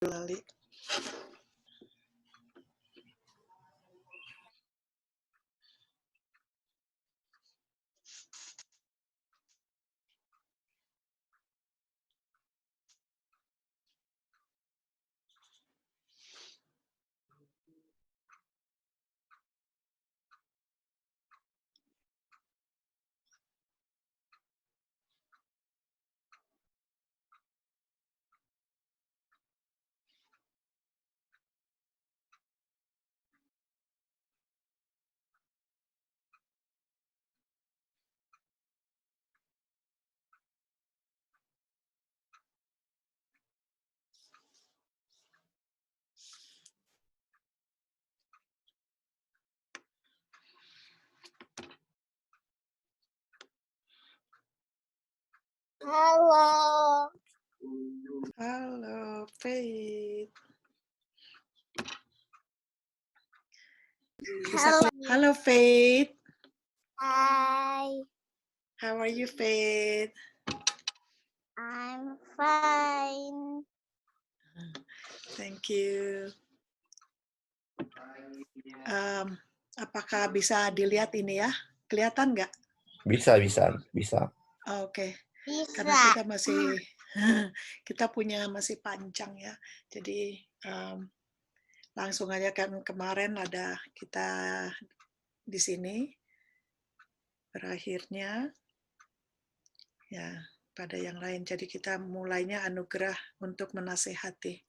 Lali. Halo. Halo, Faith. Halo, Faith. Hi. How are you, Faith? I'm fine. Thank you. Apakah bisa dilihat ini ya? Kelihatan nggak? Bisa. Oke. Bisa. Karena kita masih kita punya masih panjang ya. Jadi langsung aja kan kemarin ada kita di sini berakhirnya ya pada yang lain. Jadi kita mulainya anugerah untuk menasehati.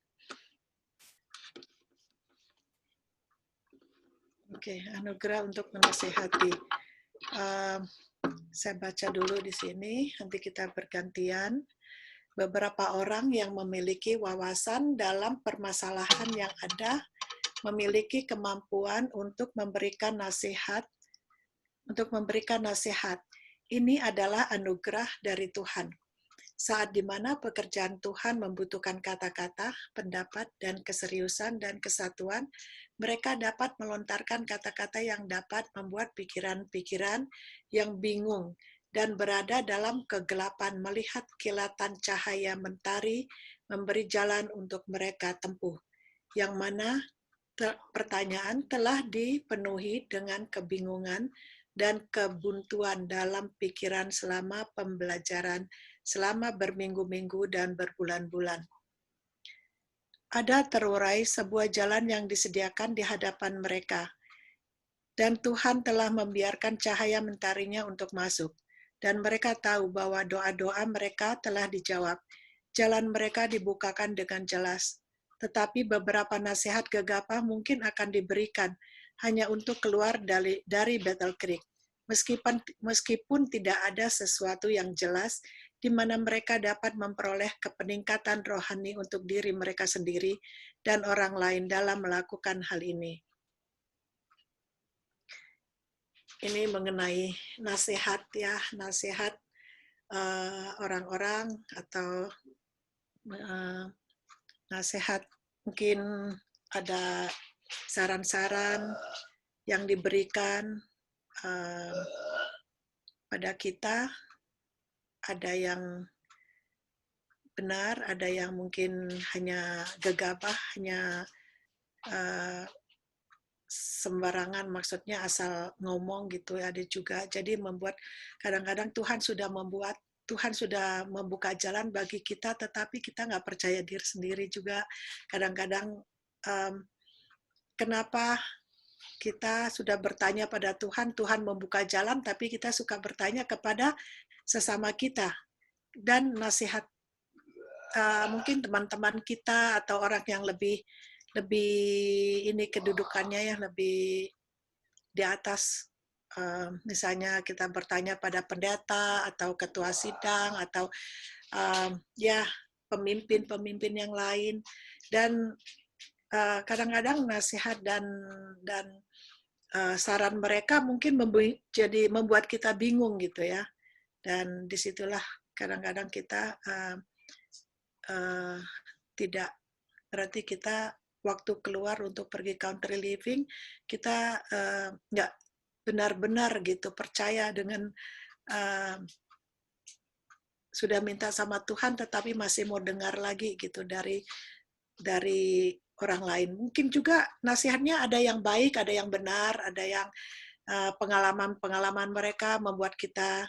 Oke, anugerah untuk menasehati. Saya baca dulu di sini, nanti kita bergantian. Beberapa orang yang memiliki wawasan dalam permasalahan yang ada memiliki kemampuan untuk memberikan nasihat. Ini adalah anugerah dari Tuhan. Saat di mana pekerjaan Tuhan membutuhkan kata-kata, pendapat, dan keseriusan dan kesatuan, mereka dapat melontarkan kata-kata yang dapat membuat pikiran-pikiran yang bingung dan berada dalam kegelapan melihat kilatan cahaya mentari memberi jalan untuk mereka tempuh, yang mana pertanyaan telah dipenuhi dengan kebingungan dan kebuntuan dalam pikiran selama pembelajaran, selama berminggu-minggu dan berbulan-bulan. Ada terurai sebuah jalan yang disediakan di hadapan mereka, dan Tuhan telah membiarkan cahaya mentarinya untuk masuk, dan mereka tahu bahwa doa-doa mereka telah dijawab. Jalan mereka dibukakan dengan jelas, tetapi beberapa nasihat gegapah mungkin akan diberikan hanya untuk keluar dari Battle Creek. Meskipun tidak ada sesuatu yang jelas di mana mereka dapat memperoleh kepeningkatan rohani untuk diri mereka sendiri dan orang lain dalam melakukan hal ini. Ini mengenai nasihat ya, nasihat orang-orang atau nasihat, mungkin ada saran-saran yang diberikan pada kita, ada yang benar, ada yang mungkin hanya gegabah, hanya sembarangan, maksudnya asal ngomong gitu, ada juga. Jadi membuat kadang-kadang Tuhan sudah membuka jalan bagi kita, tetapi kita nggak percaya diri sendiri juga. Kadang-kadang kenapa kita sudah bertanya pada Tuhan, Tuhan membuka jalan, tapi kita suka bertanya kepada sesama kita. Dan nasihat mungkin teman-teman kita atau orang yang lebih ini kedudukannya yang lebih di atas, misalnya kita bertanya pada pendeta atau ketua sidang atau ya pemimpin yang lain, dan kadang-kadang nasihat dan saran mereka mungkin membuat kita bingung gitu ya, dan disitulah kadang-kadang kita tidak, berarti kita waktu keluar untuk pergi country living, kita nggak benar-benar gitu percaya dengan sudah minta sama Tuhan, tetapi masih mau dengar lagi gitu dari dari orang lain. Mungkin juga nasihatnya ada yang baik, ada yang benar, ada yang pengalaman-pengalaman mereka membuat kita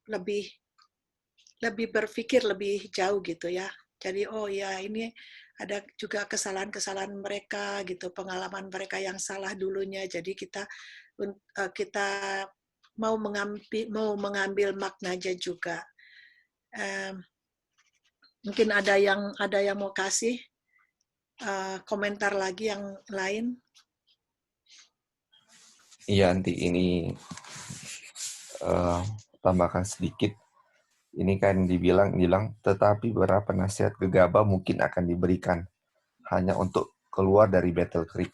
lebih berpikir lebih jauh gitu ya. Jadi oh ya ini ada juga kesalahan-kesalahan mereka gitu, pengalaman mereka yang salah dulunya. Jadi kita mau mengambil maknanya juga. Mungkin ada yang mau kasih komentar lagi yang lain. Iya, nanti ini tambahkan sedikit. Ini kan dibilang, tetapi beberapa nasihat gegabah mungkin akan diberikan hanya untuk keluar dari Battle Creek.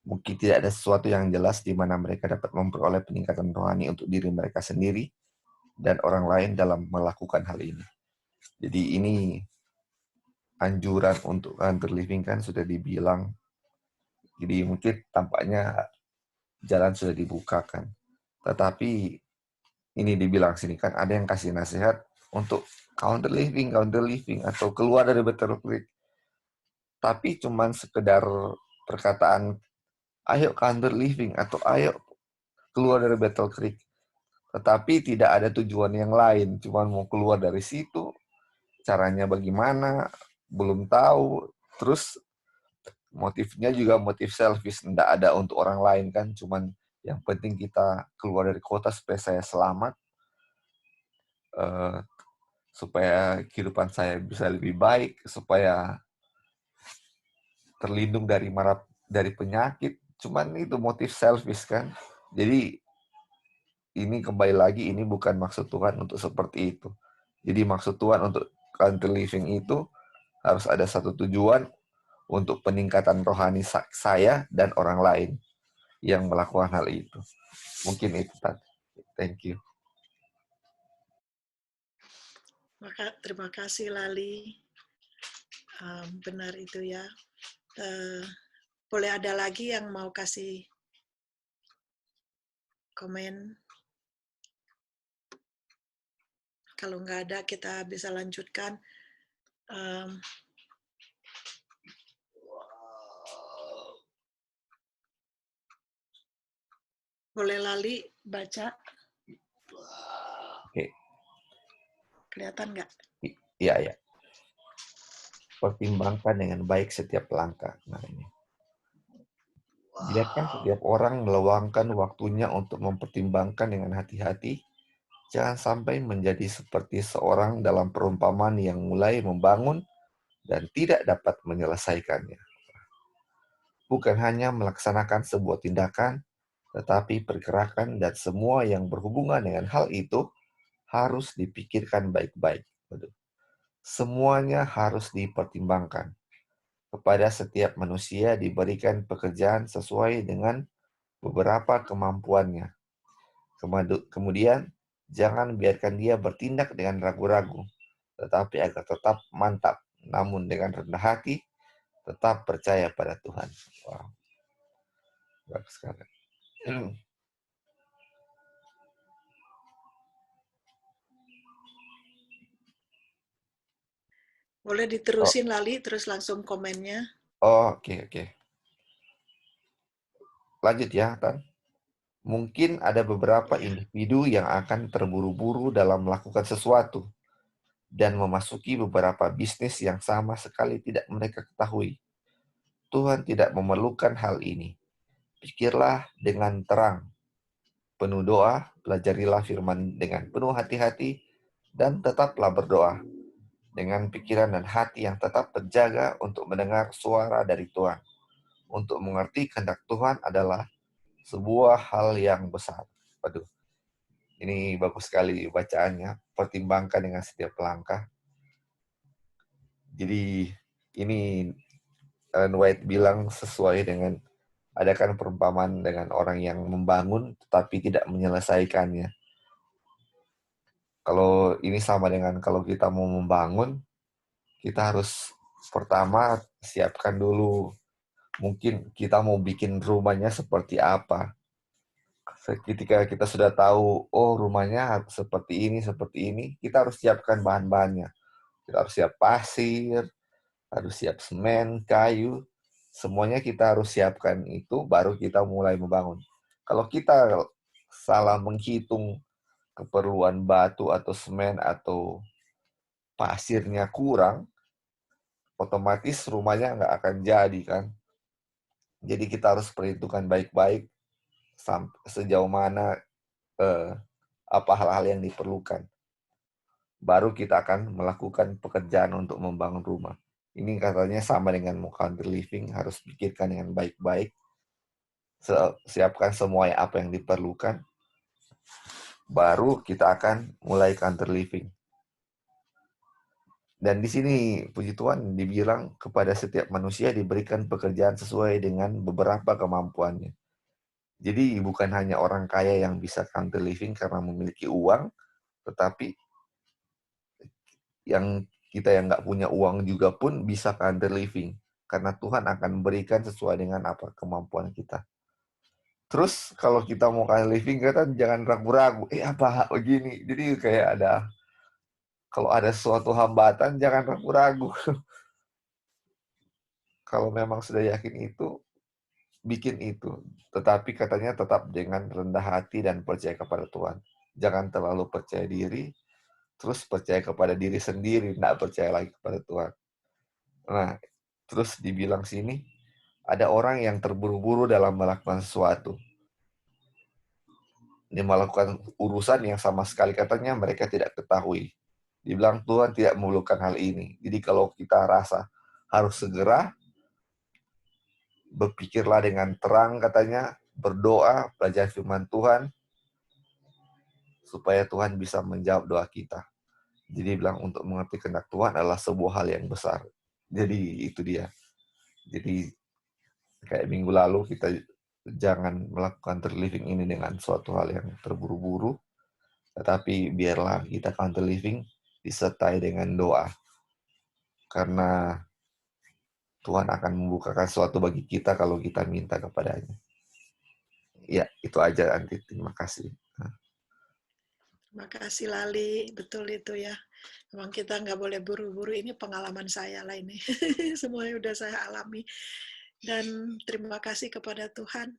Mungkin tidak ada sesuatu yang jelas di mana mereka dapat memperoleh peningkatan rohani untuk diri mereka sendiri dan orang lain dalam melakukan hal ini. Jadi ini anjuran untuk counter living kan sudah dibilang. Jadi mungkin tampaknya jalan sudah dibukakan. Tetapi ini dibilang sini kan ada yang kasih nasihat untuk counter living atau keluar dari Battle Creek. Tapi cuman sekedar perkataan ayo counter living atau ayo keluar dari Battle Creek. Tetapi tidak ada tujuan yang lain, cuman mau keluar dari situ. Caranya bagaimana belum tahu. Terus motifnya juga motif selfish, tidak ada untuk orang lain kan, cuman yang penting kita keluar dari kota supaya saya selamat, supaya kehidupan saya bisa lebih baik, supaya terlindung dari penyakit. Cuman itu motif selfish kan. Jadi ini kembali lagi, ini bukan maksud Tuhan untuk seperti itu. Jadi maksud Tuhan untuk country living itu harus ada satu tujuan untuk peningkatan rohani saya dan orang lain yang melakukan hal itu. Mungkin itu tadi. Thank you. Terima kasih Lali. Benar itu ya. Boleh ada lagi yang mau kasih komen? Kalau nggak ada, kita bisa lanjutkan. Boleh Lali baca? Oke. Kelihatan nggak? Iya. Pertimbangkan dengan baik setiap langkah. Nah ini. Biarkan setiap orang meluangkan waktunya untuk mempertimbangkan dengan hati-hati. Jangan sampai menjadi seperti seorang dalam perumpamaan yang mulai membangun dan tidak dapat menyelesaikannya. Bukan hanya melaksanakan sebuah tindakan, tetapi pergerakan dan semua yang berhubungan dengan hal itu harus dipikirkan baik-baik. Semuanya harus dipertimbangkan. Kepada setiap manusia diberikan pekerjaan sesuai dengan beberapa kemampuannya. Kemudian, jangan biarkan dia bertindak dengan ragu-ragu, tetapi agar tetap mantap, namun dengan rendah hati, tetap percaya pada Tuhan. Wow, bagus sekali. Boleh diterusin Lali, terus langsung komennya. Oke. Lanjut ya, Tan. Mungkin ada beberapa individu yang akan terburu-buru dalam melakukan sesuatu dan memasuki beberapa bisnis yang sama sekali tidak mereka ketahui. Tuhan tidak memerlukan hal ini. Pikirlah dengan terang, penuh doa, pelajarilah firman dengan penuh hati-hati, dan tetaplah berdoa dengan pikiran dan hati yang tetap terjaga untuk mendengar suara dari Tuhan. Untuk mengerti kehendak Tuhan adalah sebuah hal yang besar. Waduh, ini bagus sekali bacaannya. Pertimbangkan dengan setiap langkah. Jadi ini Ellen White bilang sesuai dengan adakan perumpamaan dengan orang yang membangun tetapi tidak menyelesaikannya. Kalau ini sama dengan kalau kita mau membangun, kita harus pertama siapkan dulu. Mungkin kita mau bikin rumahnya seperti apa. Ketika kita sudah tahu, oh rumahnya seperti ini, kita harus siapkan bahan-bahannya. Kita harus siap pasir, harus siap semen, kayu, semuanya kita harus siapkan itu baru kita mulai membangun. Kalau kita salah menghitung keperluan batu atau semen atau pasirnya kurang, otomatis rumahnya nggak akan jadi kan. Jadi kita harus perhitungkan baik-baik sejauh mana apa hal-hal yang diperlukan. Baru kita akan melakukan pekerjaan untuk membangun rumah. Ini katanya sama dengan mau country living, harus pikirkan dengan baik-baik, siapkan semua apa yang diperlukan, baru kita akan mulai country living. Dan di sini, puji Tuhan, dibilang kepada setiap manusia diberikan pekerjaan sesuai dengan beberapa kemampuannya. Jadi bukan hanya orang kaya yang bisa country living karena memiliki uang, tetapi kita yang nggak punya uang juga pun bisa country living. Karena Tuhan akan memberikan sesuai dengan apa kemampuan kita. Terus kalau kita mau country living, kita jangan ragu-ragu. Apa begini? Jadi kayak kalau ada suatu hambatan, jangan ragu-ragu. Kalau memang sudah yakin itu, bikin itu. Tetapi katanya tetap dengan rendah hati dan percaya kepada Tuhan. Jangan terlalu percaya diri, terus percaya kepada diri sendiri, tidak percaya lagi kepada Tuhan. Nah, terus dibilang sini, ada orang yang terburu-buru dalam melakukan sesuatu. Dia melakukan urusan yang sama sekali katanya mereka tidak ketahui. Dibilang Tuhan tidak memerlukan hal ini. Jadi kalau kita rasa harus segera, berpikirlah dengan terang katanya, berdoa, belajar firman Tuhan, supaya Tuhan bisa menjawab doa kita. Jadi bilang untuk mengerti kehendak Tuhan adalah sebuah hal yang besar. Jadi itu dia. Jadi kayak minggu lalu kita jangan melakukan country living ini dengan suatu hal yang terburu-buru, tetapi biarlah kita country living disertai dengan doa. Karena Tuhan akan membukakan sesuatu bagi kita kalau kita minta kepadanya. Ya, itu aja Anti. Terima kasih. Terima kasih Lali, betul itu ya. Memang kita nggak boleh buru-buru, ini pengalaman saya lah ini. Semuanya udah saya alami. Dan terima kasih kepada Tuhan,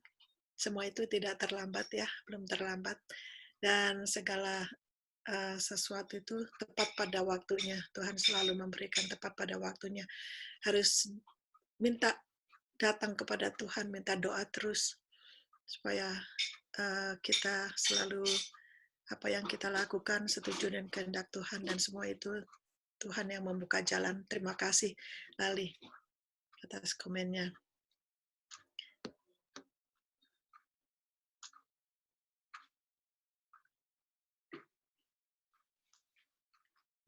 semua itu tidak terlambat ya, belum terlambat. Dan segala sesuatu itu tepat pada waktunya. Tuhan selalu memberikan tepat pada waktunya. Harus minta datang kepada Tuhan, minta doa terus supaya kita selalu apa yang kita lakukan setuju dengan kehendak Tuhan, dan semua itu Tuhan yang membuka jalan. Terima kasih Lali atas komennya.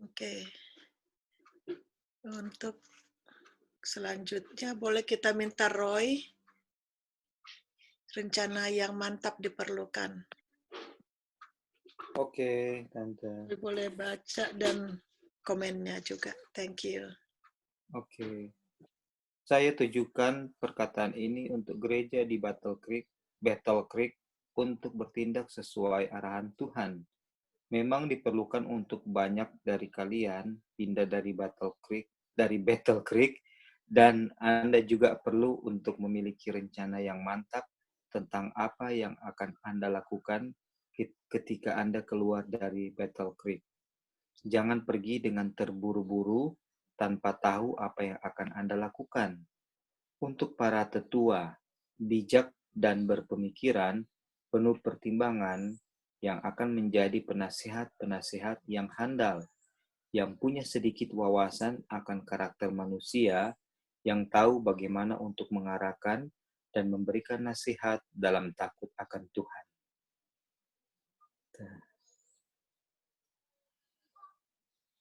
Oke. Untuk selanjutnya boleh kita minta Roy, rencana yang mantap diperlukan. Oke, Tante. Boleh baca dan komennya juga. Thank you. Oke. Saya tujukan perkataan ini untuk gereja di Battle Creek untuk bertindak sesuai arahan Tuhan. Memang diperlukan untuk banyak dari kalian pindah dari Battle Creek, dan Anda juga perlu untuk memiliki rencana yang mantap tentang apa yang akan Anda lakukan ketika Anda keluar dari Battle Creek. Jangan pergi dengan terburu-buru tanpa tahu apa yang akan Anda lakukan. Untuk para tetua, bijak dan berpemikiran, penuh pertimbangan, yang akan menjadi penasihat-penasihat yang handal, yang punya sedikit wawasan akan karakter manusia, yang tahu bagaimana untuk mengarahkan dan memberikan nasihat dalam takut akan Tuhan.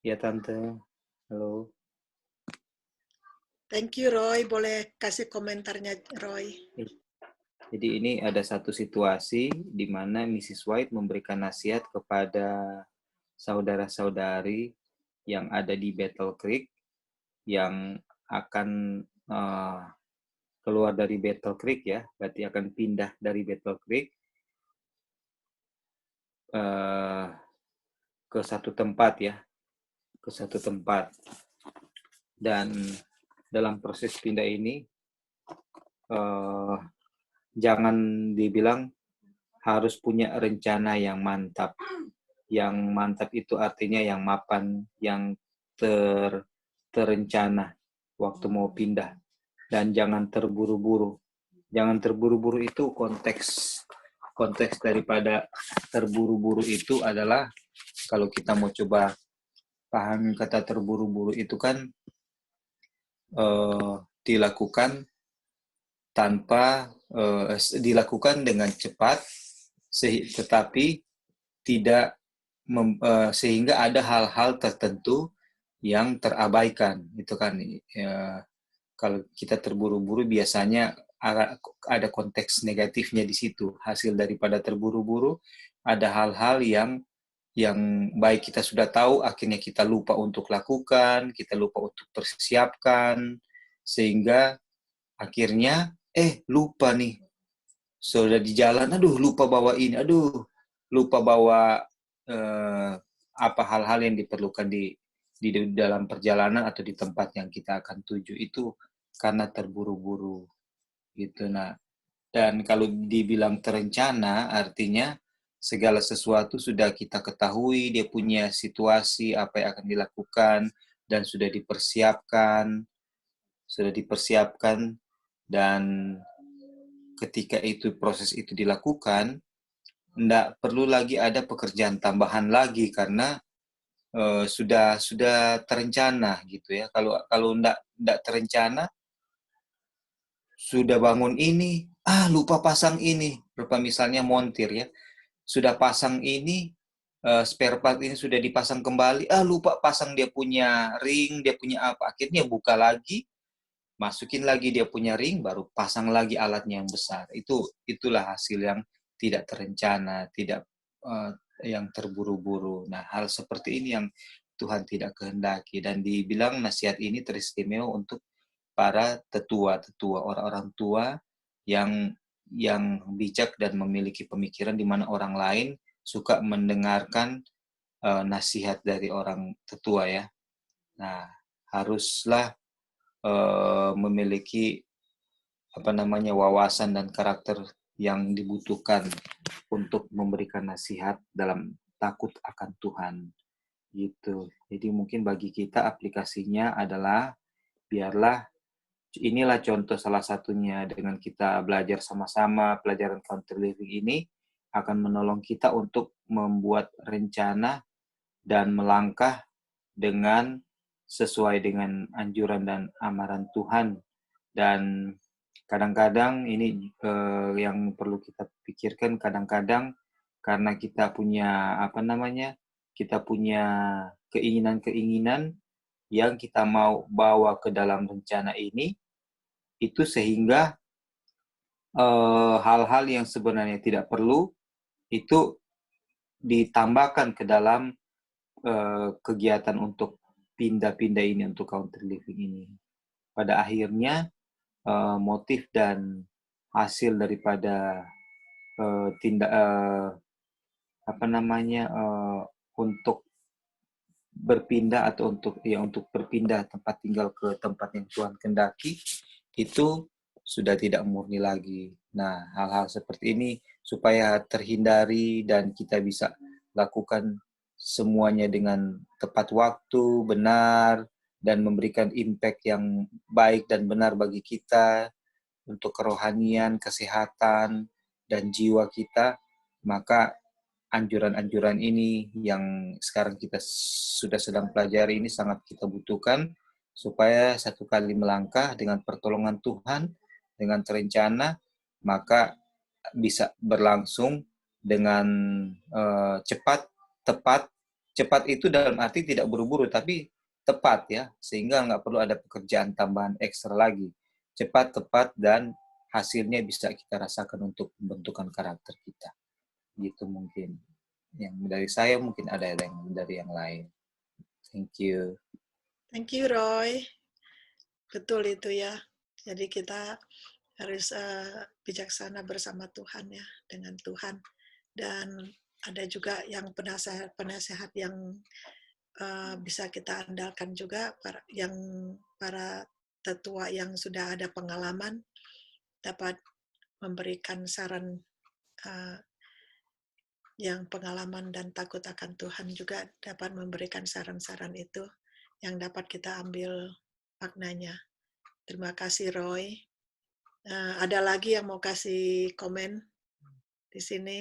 Ya, Tante. Halo. Thank you, Roy. Boleh kasih komentarnya, Roy? Jadi ini ada satu situasi di mana Mrs. White memberikan nasihat kepada saudara-saudari yang ada di Battle Creek, yang akan keluar dari Battle Creek ya, berarti akan pindah dari Battle Creek ke satu tempat ya, ke satu tempat. Dan dalam proses pindah ini, jangan dibilang harus punya rencana yang mantap. Yang mantap itu artinya yang mapan, yang terencana waktu mau pindah. Dan jangan terburu-buru. Jangan terburu-buru itu konteks daripada terburu-buru itu adalah kalau kita mau coba paham kata terburu-buru itu kan dilakukan dilakukan dengan cepat, tetapi tidak sehingga ada hal-hal tertentu yang terabaikan. Itu kan kalau kita terburu-buru biasanya ada konteks negatifnya di situ. Hasil daripada terburu-buru ada hal-hal yang baik kita sudah tahu, akhirnya kita lupa untuk lakukan, kita lupa untuk persiapkan, sehingga akhirnya lupa nih, sudah di jalan, aduh lupa bawa ini, aduh lupa bawa apa hal-hal yang diperlukan di dalam perjalanan atau di tempat yang kita akan tuju itu karena terburu-buru gitu. Nah, dan kalau dibilang terencana artinya segala sesuatu sudah kita ketahui, dia punya situasi apa yang akan dilakukan dan sudah dipersiapkan, dan ketika itu proses itu dilakukan, tidak perlu lagi ada pekerjaan tambahan lagi karena sudah terencana gitu ya. Kalau tidak terencana, sudah bangun ini, lupa pasang ini, berupa misalnya montir ya, sudah pasang ini, spare part ini sudah dipasang kembali, lupa pasang dia punya ring, dia punya apa, akhirnya buka lagi, masukin lagi dia punya ring, baru pasang lagi alatnya yang besar. Itulah hasil yang tidak terencana, tidak yang terburu-buru. Nah, hal seperti ini yang Tuhan tidak kehendaki, dan dibilang nasihat ini teristimewa untuk para tetua, orang-orang tua yang bijak dan memiliki pemikiran di mana orang lain suka mendengarkan nasihat dari orang tetua ya. Nah, haruslah memiliki wawasan dan karakter yang dibutuhkan untuk memberikan nasihat dalam takut akan Tuhan gitu. Jadi mungkin bagi kita aplikasinya adalah biarlah inilah contoh salah satunya, dengan kita belajar sama-sama pelajaran Country Living ini akan menolong kita untuk membuat rencana dan melangkah dengan sesuai dengan anjuran dan amaran Tuhan. Dan kadang-kadang ini yang perlu kita pikirkan, kadang-kadang karena kita punya kita punya keinginan-keinginan yang kita mau bawa ke dalam rencana ini, itu sehingga hal-hal yang sebenarnya tidak perlu itu ditambahkan ke dalam kegiatan untuk pindah-pindah ini, untuk country living ini. Pada akhirnya motif dan hasil daripada untuk berpindah atau untuk berpindah tempat tinggal ke tempat yang Tuhan kehendaki itu sudah tidak murni lagi. Nah, hal-hal seperti ini supaya terhindari dan kita bisa lakukan semuanya dengan tepat waktu, benar, dan memberikan impact yang baik dan benar bagi kita untuk kerohanian, kesehatan, dan jiwa kita, maka anjuran-anjuran ini yang sekarang kita sudah sedang pelajari ini sangat kita butuhkan supaya satu kali melangkah dengan pertolongan Tuhan, dengan terencana, maka bisa berlangsung dengan cepat, tepat. Cepat itu dalam arti tidak buru-buru, tapi tepat ya, sehingga nggak perlu ada pekerjaan tambahan ekstra lagi. Cepat, tepat, dan hasilnya bisa kita rasakan untuk pembentukan karakter kita. Gitu mungkin. Yang dari saya, mungkin ada yang dari yang lain. Thank you. Thank you, Roy. Betul itu ya. Jadi kita harus bijaksana bersama Tuhan ya, dengan Tuhan. Dan ada juga yang penasehat yang bisa kita andalkan juga, para tetua yang sudah ada pengalaman dapat memberikan saran yang pengalaman dan takut akan Tuhan juga dapat memberikan saran-saran itu yang dapat kita ambil maknanya. Terima kasih Roy. Ada lagi yang mau kasih komen di sini?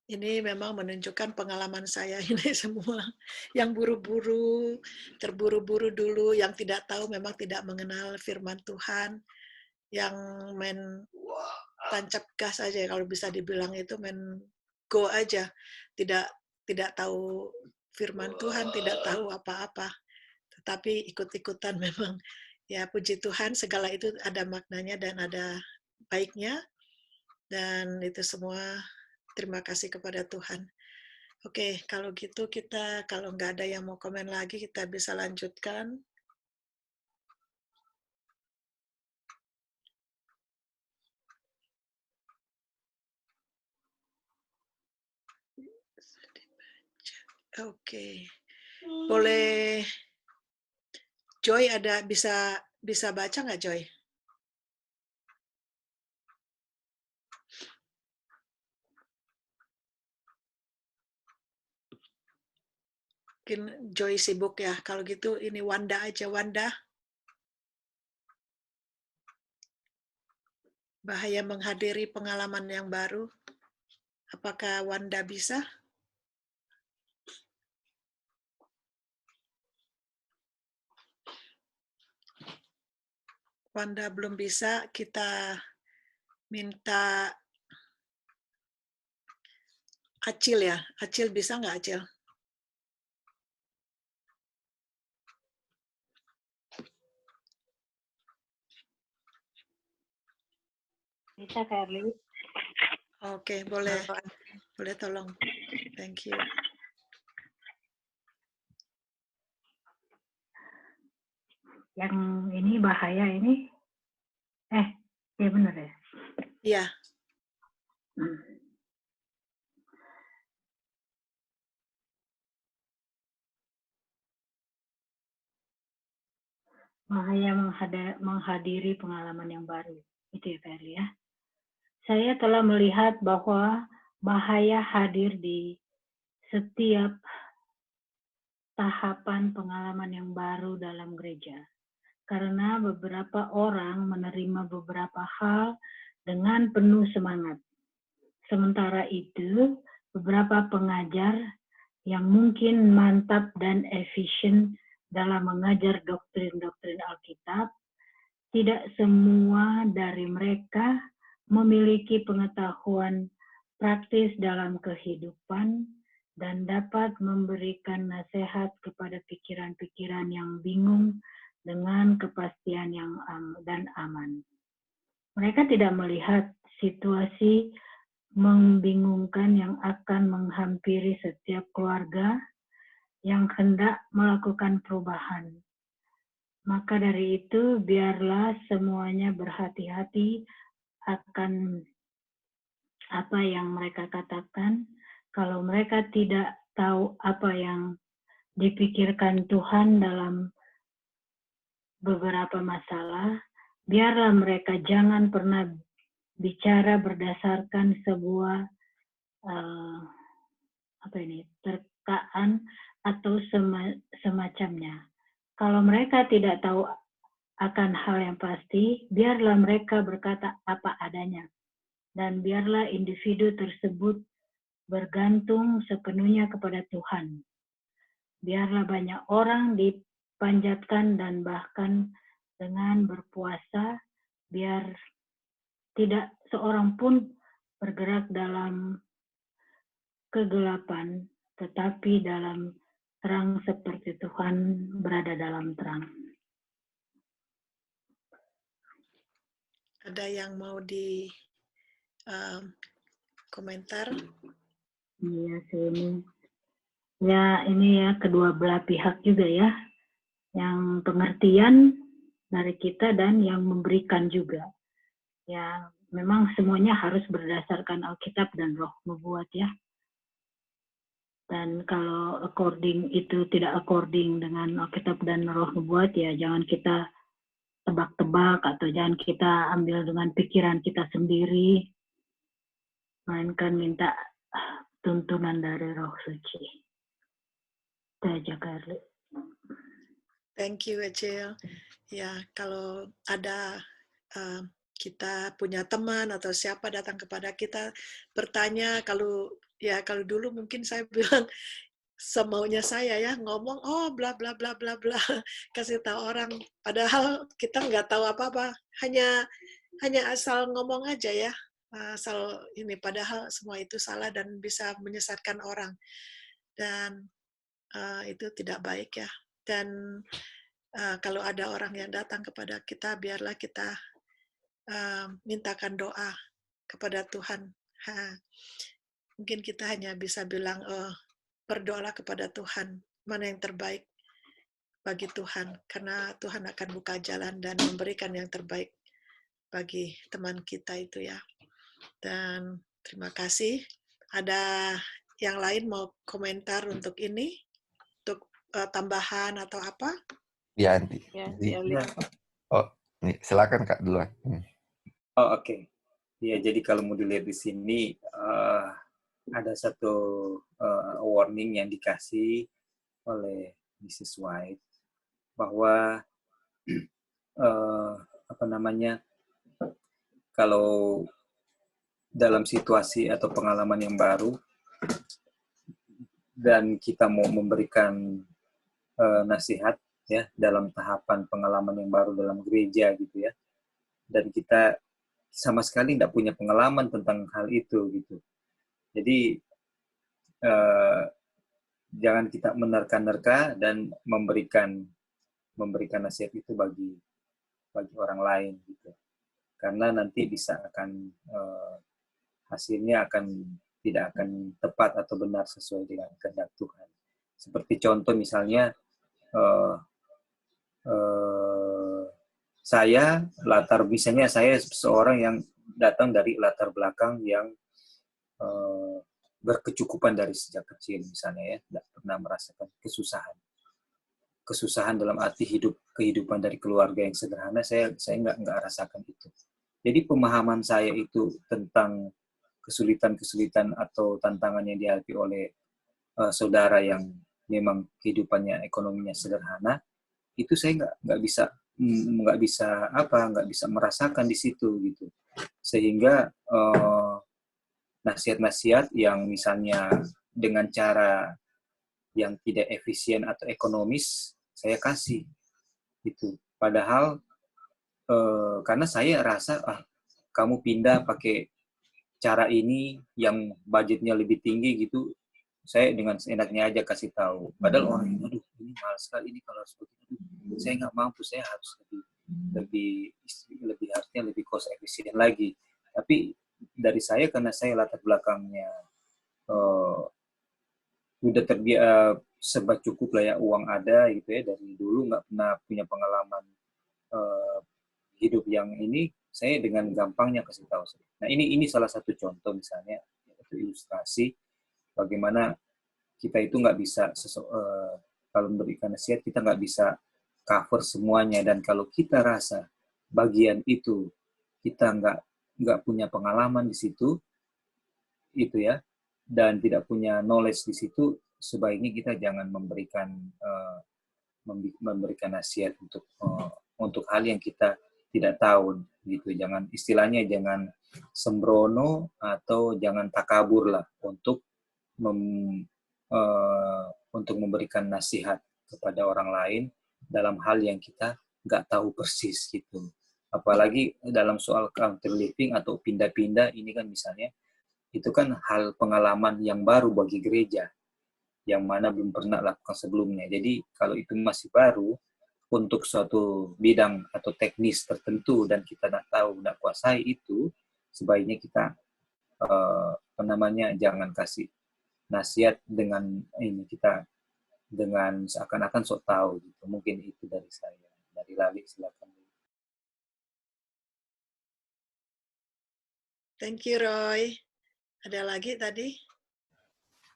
Ini memang menunjukkan pengalaman saya ini semua. Yang buru-buru, terburu-buru dulu, yang tidak tahu memang tidak mengenal firman Tuhan, yang main tancap gas aja kalau bisa dibilang itu main go aja, tidak tahu firman Tuhan, tidak tahu apa-apa, tetapi ikut-ikutan memang. Ya puji Tuhan, segala itu ada maknanya dan ada baiknya, dan itu semua terima kasih kepada Tuhan. Oke, kalau gitu kita, kalau nggak ada yang mau komen lagi, kita bisa lanjutkan. Oke, boleh Joy ada bisa baca nggak Joy? Mungkin Joy sibuk ya. Kalau gitu ini Wanda aja. Wanda, bahaya menghadiri pengalaman yang baru. Apakah Wanda bisa? Wanda belum bisa, kita minta Acil ya. Acil bisa nggak Acil? Bisa, Kerly. Oke, boleh tolong. Thank you. Yang ini bahaya ini. Ya benar ya? Iya. Bahaya menghadiri pengalaman yang baru. Itu ya, Kerly ya. Saya telah melihat bahwa bahaya hadir di setiap tahapan pengalaman yang baru dalam gereja. Karena beberapa orang menerima beberapa hal dengan penuh semangat. Sementara itu, beberapa pengajar yang mungkin mantap dan efisien dalam mengajar doktrin-doktrin Alkitab, tidak semua dari mereka memiliki pengetahuan praktis dalam kehidupan dan dapat memberikan nasihat kepada pikiran-pikiran yang bingung dengan kepastian yang dan aman. Mereka tidak melihat situasi membingungkan yang akan menghampiri setiap keluarga yang hendak melakukan perubahan. Maka dari itu, biarlah semuanya berhati-hati akan apa yang mereka katakan. Kalau mereka tidak tahu apa yang dipikirkan Tuhan dalam beberapa masalah, biarlah mereka jangan pernah bicara berdasarkan sebuah terkaan atau semacamnya. Kalau mereka tidak tahu akan hal yang pasti, biarlah mereka berkata apa adanya. Dan biarlah individu tersebut bergantung sepenuhnya kepada Tuhan. Biarlah banyak orang dipanjatkan dan bahkan dengan berpuasa, biar tidak seorang pun bergerak dalam kegelapan, tetapi dalam terang seperti Tuhan berada dalam terang. Ada yang mau di komentar? Iya sih ini ya kedua belah pihak juga ya, yang pengertian dari kita dan yang memberikan juga. Ya memang semuanya harus berdasarkan Alkitab dan Roh Nubuat ya. Dan kalau according itu tidak according dengan Alkitab dan Roh Nubuat, ya jangan kita tebak-tebak atau jangan kita ambil dengan pikiran kita sendiri, melainkan minta tuntunan dari Roh Suci. Itu aja, Carly. Thank you, Ecil. Ya, kalau ada kita punya teman atau siapa datang kepada kita bertanya, kalau dulu mungkin saya bilang semaunya saya ya, ngomong oh bla bla bla bla bla, kasih tahu orang, padahal kita nggak tahu apa-apa, hanya asal ngomong aja ya, asal ini, padahal semua itu salah dan bisa menyesatkan orang, dan itu tidak baik ya. Dan kalau ada orang yang datang kepada kita, biarlah kita mintakan doa kepada Tuhan. Mungkin kita hanya bisa bilang, berdoalah kepada Tuhan, mana yang terbaik bagi Tuhan, karena Tuhan akan buka jalan dan memberikan yang terbaik bagi teman kita itu ya. Dan terima kasih. Ada yang lain mau komentar untuk ini? Untuk tambahan atau apa? Ya, Anti. Ya, Ya. Oh, nih, silakan Kak duluan. Oh, oke. Ya, jadi kalau mau dilihat di sini, ada satu warning yang dikasih oleh Mrs. White bahwa kalau dalam situasi atau pengalaman yang baru dan kita mau memberikan nasihat ya dalam tahapan pengalaman yang baru dalam gereja gitu ya, dan kita sama sekali tidak punya pengalaman tentang hal itu gitu. Jadi jangan kita menerka-nerka dan memberikan nasihat itu bagi orang lain gitu, karena nanti bisa akan hasilnya tidak akan tepat atau benar sesuai dengan kehendak Tuhan. Seperti contoh misalnya saya seseorang yang datang dari latar belakang yang berkecukupan dari sejak kecil misalnya ya, tidak pernah merasakan kesusahan dalam arti kehidupan dari keluarga yang sederhana, saya nggak rasakan itu. Jadi pemahaman saya itu tentang kesulitan atau tantangan yang dihadapi oleh saudara yang memang kehidupannya ekonominya sederhana, itu saya nggak bisa merasakan di situ gitu. Sehingga nasihat-nasihat yang misalnya dengan cara yang tidak efisien atau ekonomis saya kasih gitu. Padahal karena saya rasa kamu pindah pakai cara ini yang budgetnya lebih tinggi gitu, saya dengan enaknya aja kasih tahu. Padahal orang aduh ini mahal sekali ini, kalau harus begitu saya nggak mampu, saya harus lebih harusnya lebih cost efisien lagi. Tapi dari saya, karena saya latar belakangnya udah terbiasa serba cukup lah ya, uang ada gitu ya, dari dulu nggak pernah punya pengalaman hidup yang ini, saya dengan gampangnya kasih tahu. Nah ini salah satu contoh misalnya, itu ilustrasi bagaimana kita itu nggak bisa kalau memberikan nasihat kita nggak bisa cover semuanya, dan kalau kita rasa bagian itu kita nggak punya pengalaman di situ itu ya, dan tidak punya knowledge di situ, sebaiknya kita jangan memberikan nasihat untuk hal yang kita tidak tahu gitu. Jangan, istilahnya jangan sembrono atau jangan takabur lah untuk memberikan nasihat kepada orang lain dalam hal yang kita nggak tahu persis gitu. Apalagi dalam soal country living atau pindah-pindah ini kan misalnya, itu kan hal pengalaman yang baru bagi gereja, yang mana belum pernah lakukan sebelumnya. Jadi kalau itu masih baru untuk suatu bidang atau teknis tertentu dan kita tidak tahu, tidak kuasai itu, sebaiknya kita jangan kasih nasihat dengan ini, kita dengan seakan-akan sok tahu gitu. Mungkin itu dari saya. Dari Lali, silakan. Thank you, Roy. Ada lagi tadi?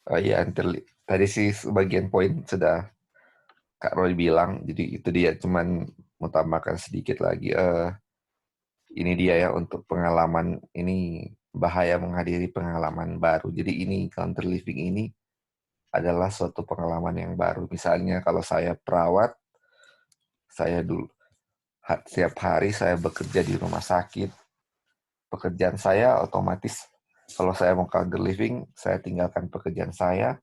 Oh iya, tadi sih sebagian poin sudah Kak Roy bilang, jadi itu dia, cuman mau tambahkan sedikit lagi. Ini dia ya, untuk pengalaman ini, bahaya menghadiri pengalaman baru. Jadi ini counter living ini adalah suatu pengalaman yang baru. Misalnya kalau saya perawat, saya dulu setiap hari saya bekerja di rumah sakit. Pekerjaan saya otomatis kalau saya mau counter living, saya tinggalkan pekerjaan saya,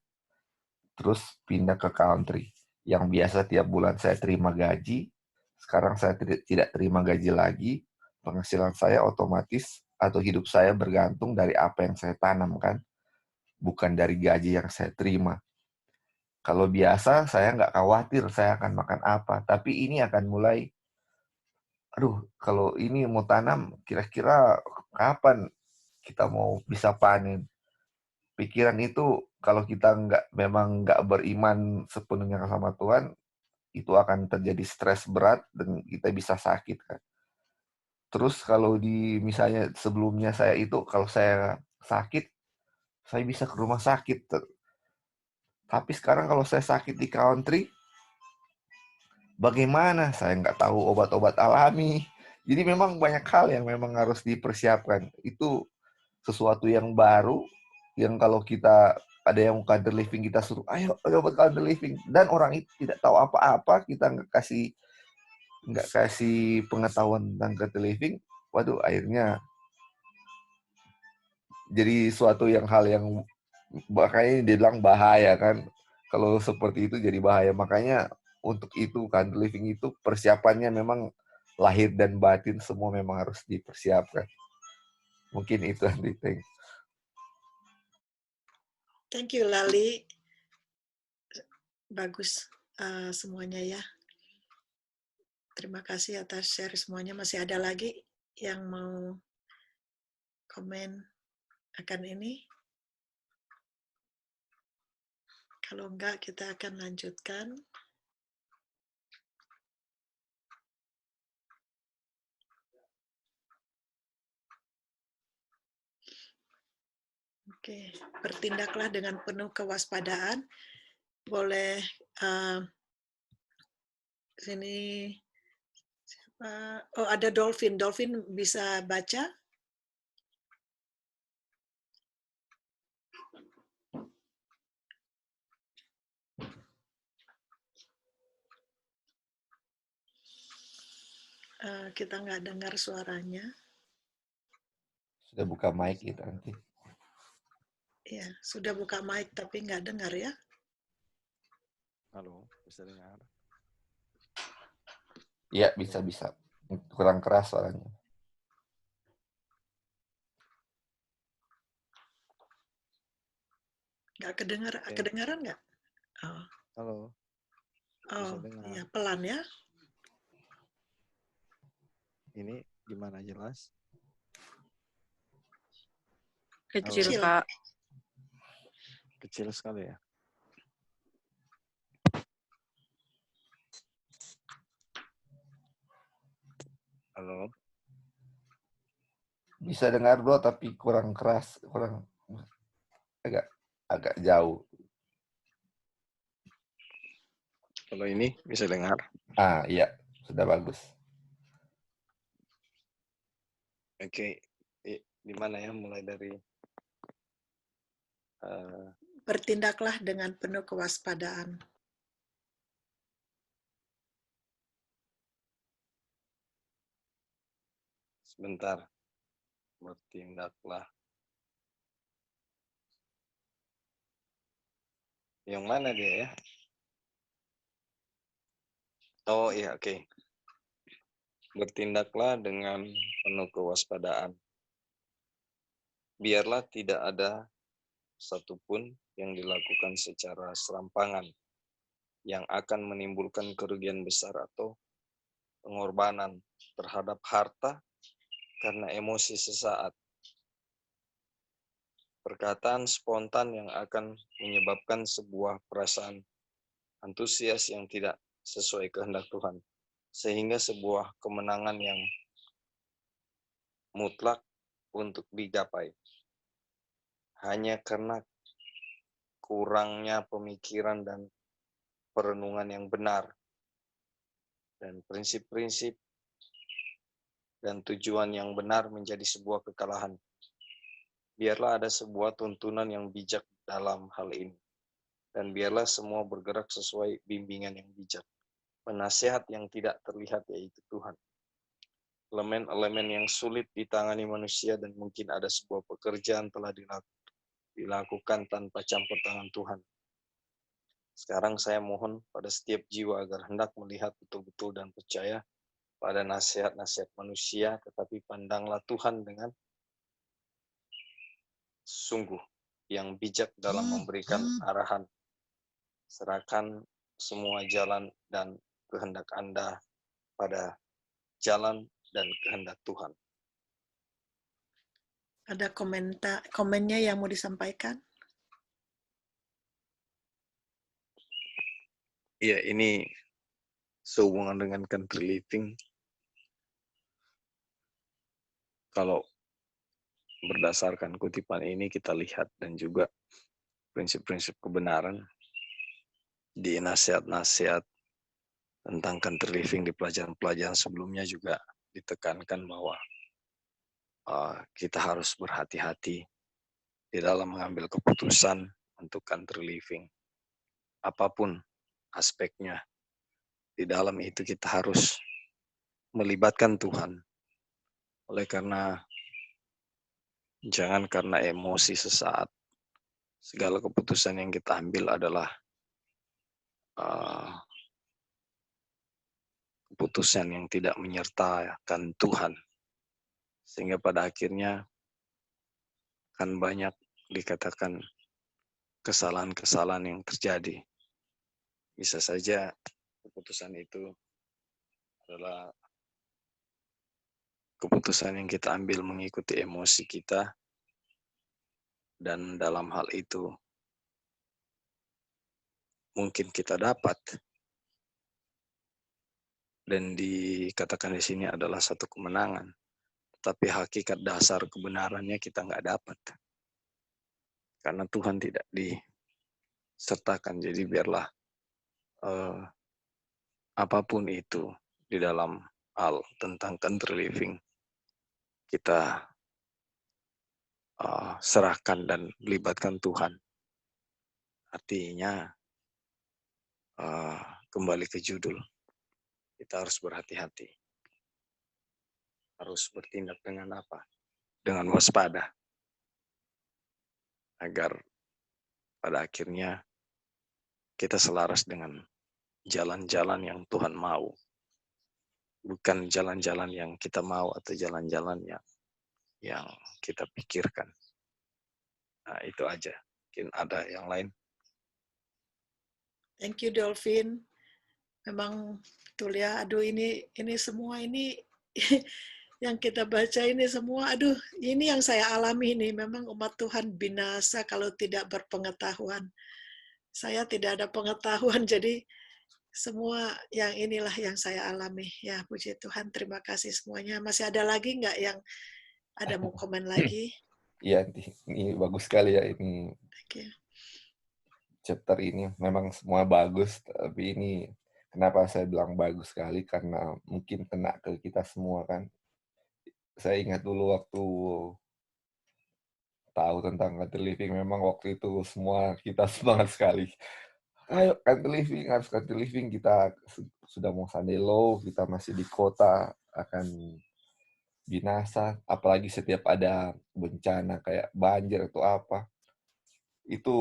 terus pindah ke country. Yang biasa tiap bulan saya terima gaji, sekarang saya tidak terima gaji lagi, penghasilan saya otomatis atau hidup saya bergantung dari apa yang saya tanamkan, bukan dari gaji yang saya terima. Kalau biasa saya nggak khawatir saya akan makan apa, tapi ini akan mulai, aduh kalau ini mau tanam, kira-kira kapan kita mau bisa panen? Pikiran itu kalau kita memang nggak beriman sepenuhnya sama Tuhan, itu akan terjadi stres berat dan kita bisa sakit kan. Terus kalau misalnya sebelumnya saya itu kalau saya sakit, saya bisa ke rumah sakit. Tapi sekarang kalau saya sakit di country, bagaimana? Saya nggak tahu obat-obat alami. Jadi memang banyak hal yang memang harus dipersiapkan. Itu sesuatu yang baru, yang kalau kita ada yang counter living, kita suruh, ayo buat counter living. Dan orang itu tidak tahu apa-apa, kita nggak kasih pengetahuan tentang counter living. Waduh, akhirnya jadi suatu hal yang makanya dibilang bahaya kan. Kalau seperti itu jadi bahaya. Makanya untuk itu counter living itu persiapannya memang lahir dan batin semua memang harus dipersiapkan. Mungkin itu Andi. Thank you, Lali. Bagus semuanya ya. Terima kasih atas share semuanya. Masih ada lagi yang mau komen akan ini? Kalau enggak, kita akan lanjutkan. Oke, bertindaklah dengan penuh kewaspadaan. Boleh sini oh ada Dolphin. Dolphin bisa baca? Kita nggak dengar suaranya. Sudah buka mic gitu nanti. Ya, sudah buka mic tapi nggak dengar ya. Halo, bisa dengar? Iya, bisa. Kurang keras suaranya. Nggak kedengaran nggak? Oh. Halo. Bisa dengar. Iya, pelan ya. Ini gimana, jelas? Kecil, Halo. Pak. Kecil sekali ya? Halo? Bisa dengar bro, tapi kurang keras, agak jauh. Kalau ini bisa dengar? Iya, sudah bagus. Oke, di mana ya? Mulai dari Bertindaklah dengan penuh kewaspadaan. sebentar. Bertindaklah. Yang mana dia ya? Oh iya, oke. Bertindaklah dengan penuh kewaspadaan. Biarlah tidak ada satupun yang dilakukan secara serampangan yang akan menimbulkan kerugian besar atau pengorbanan terhadap harta karena emosi sesaat. Perkataan spontan yang akan menyebabkan sebuah perasaan antusias yang tidak sesuai kehendak Tuhan, sehingga sebuah kemenangan yang mutlak untuk digapai hanya karena kurangnya pemikiran dan perenungan yang benar, dan prinsip-prinsip dan tujuan yang benar menjadi sebuah kekalahan. Biarlah ada sebuah tuntunan yang bijak dalam hal ini, dan biarlah semua bergerak sesuai bimbingan yang bijak. Penasehat yang tidak terlihat yaitu Tuhan. Elemen-elemen yang sulit ditangani manusia, dan mungkin ada sebuah pekerjaan telah dilakukan tanpa campur tangan Tuhan. Sekarang saya mohon pada setiap jiwa agar hendak melihat betul-betul dan percaya pada nasihat-nasihat manusia, tetapi pandanglah Tuhan dengan sungguh yang bijak dalam memberikan arahan. Serahkan semua jalan dan kehendak Anda pada jalan dan kehendak Tuhan. Ada komennya yang mau disampaikan? Ya, ini sehubungan dengan country living. Kalau berdasarkan kutipan ini kita lihat, dan juga prinsip-prinsip kebenaran di nasihat-nasihat tentang country living di pelajaran-pelajaran sebelumnya juga ditekankan bahwa kita harus berhati-hati di dalam mengambil keputusan untuk country living. Apapun aspeknya, di dalam itu kita harus melibatkan Tuhan. Oleh karena jangan karena emosi sesaat, segala keputusan yang kita ambil adalah keputusan yang tidak menyertakan Tuhan. Sehingga pada akhirnya kan banyak dikatakan kesalahan-kesalahan yang terjadi. Bisa saja keputusan itu adalah keputusan yang kita ambil mengikuti emosi kita, dan dalam hal itu mungkin kita dapat, dan dikatakan di sini adalah satu kemenangan, tapi hakikat dasar kebenarannya kita nggak dapat, karena Tuhan tidak disertakan. Jadi biarlah apapun itu di dalam hal tentang country living, kita serahkan dan libatkan Tuhan. Artinya kembali ke judul, kita harus berhati-hati, harus bertindak dengan apa? Dengan waspada, agar pada akhirnya kita selaras dengan jalan-jalan yang Tuhan mau, bukan jalan-jalan yang kita mau atau jalan-jalan yang kita pikirkan. Nah, itu aja. Mungkin ada yang lain. Thank you, Dolphin. Memang betul ya, aduh ini semua ini yang kita baca ini semua, aduh ini yang saya alami nih, memang umat Tuhan binasa kalau tidak berpengetahuan. Saya tidak ada pengetahuan, jadi semua yang inilah yang saya alami. Ya, puji Tuhan, terima kasih semuanya. Masih ada lagi nggak yang ada mau komen lagi? Iya, ini bagus sekali ya ini. Thank you. Chapter ini memang semua bagus, tapi ini kenapa saya bilang bagus sekali, karena mungkin kena ke kita semua kan. Saya ingat dulu waktu tahu tentang country living, memang waktu itu semua kita semangat sekali. Ayo country living, harus country living, kita sudah mau Sunday low, kita masih di kota, akan binasa, apalagi setiap ada bencana kayak banjir atau apa. Itu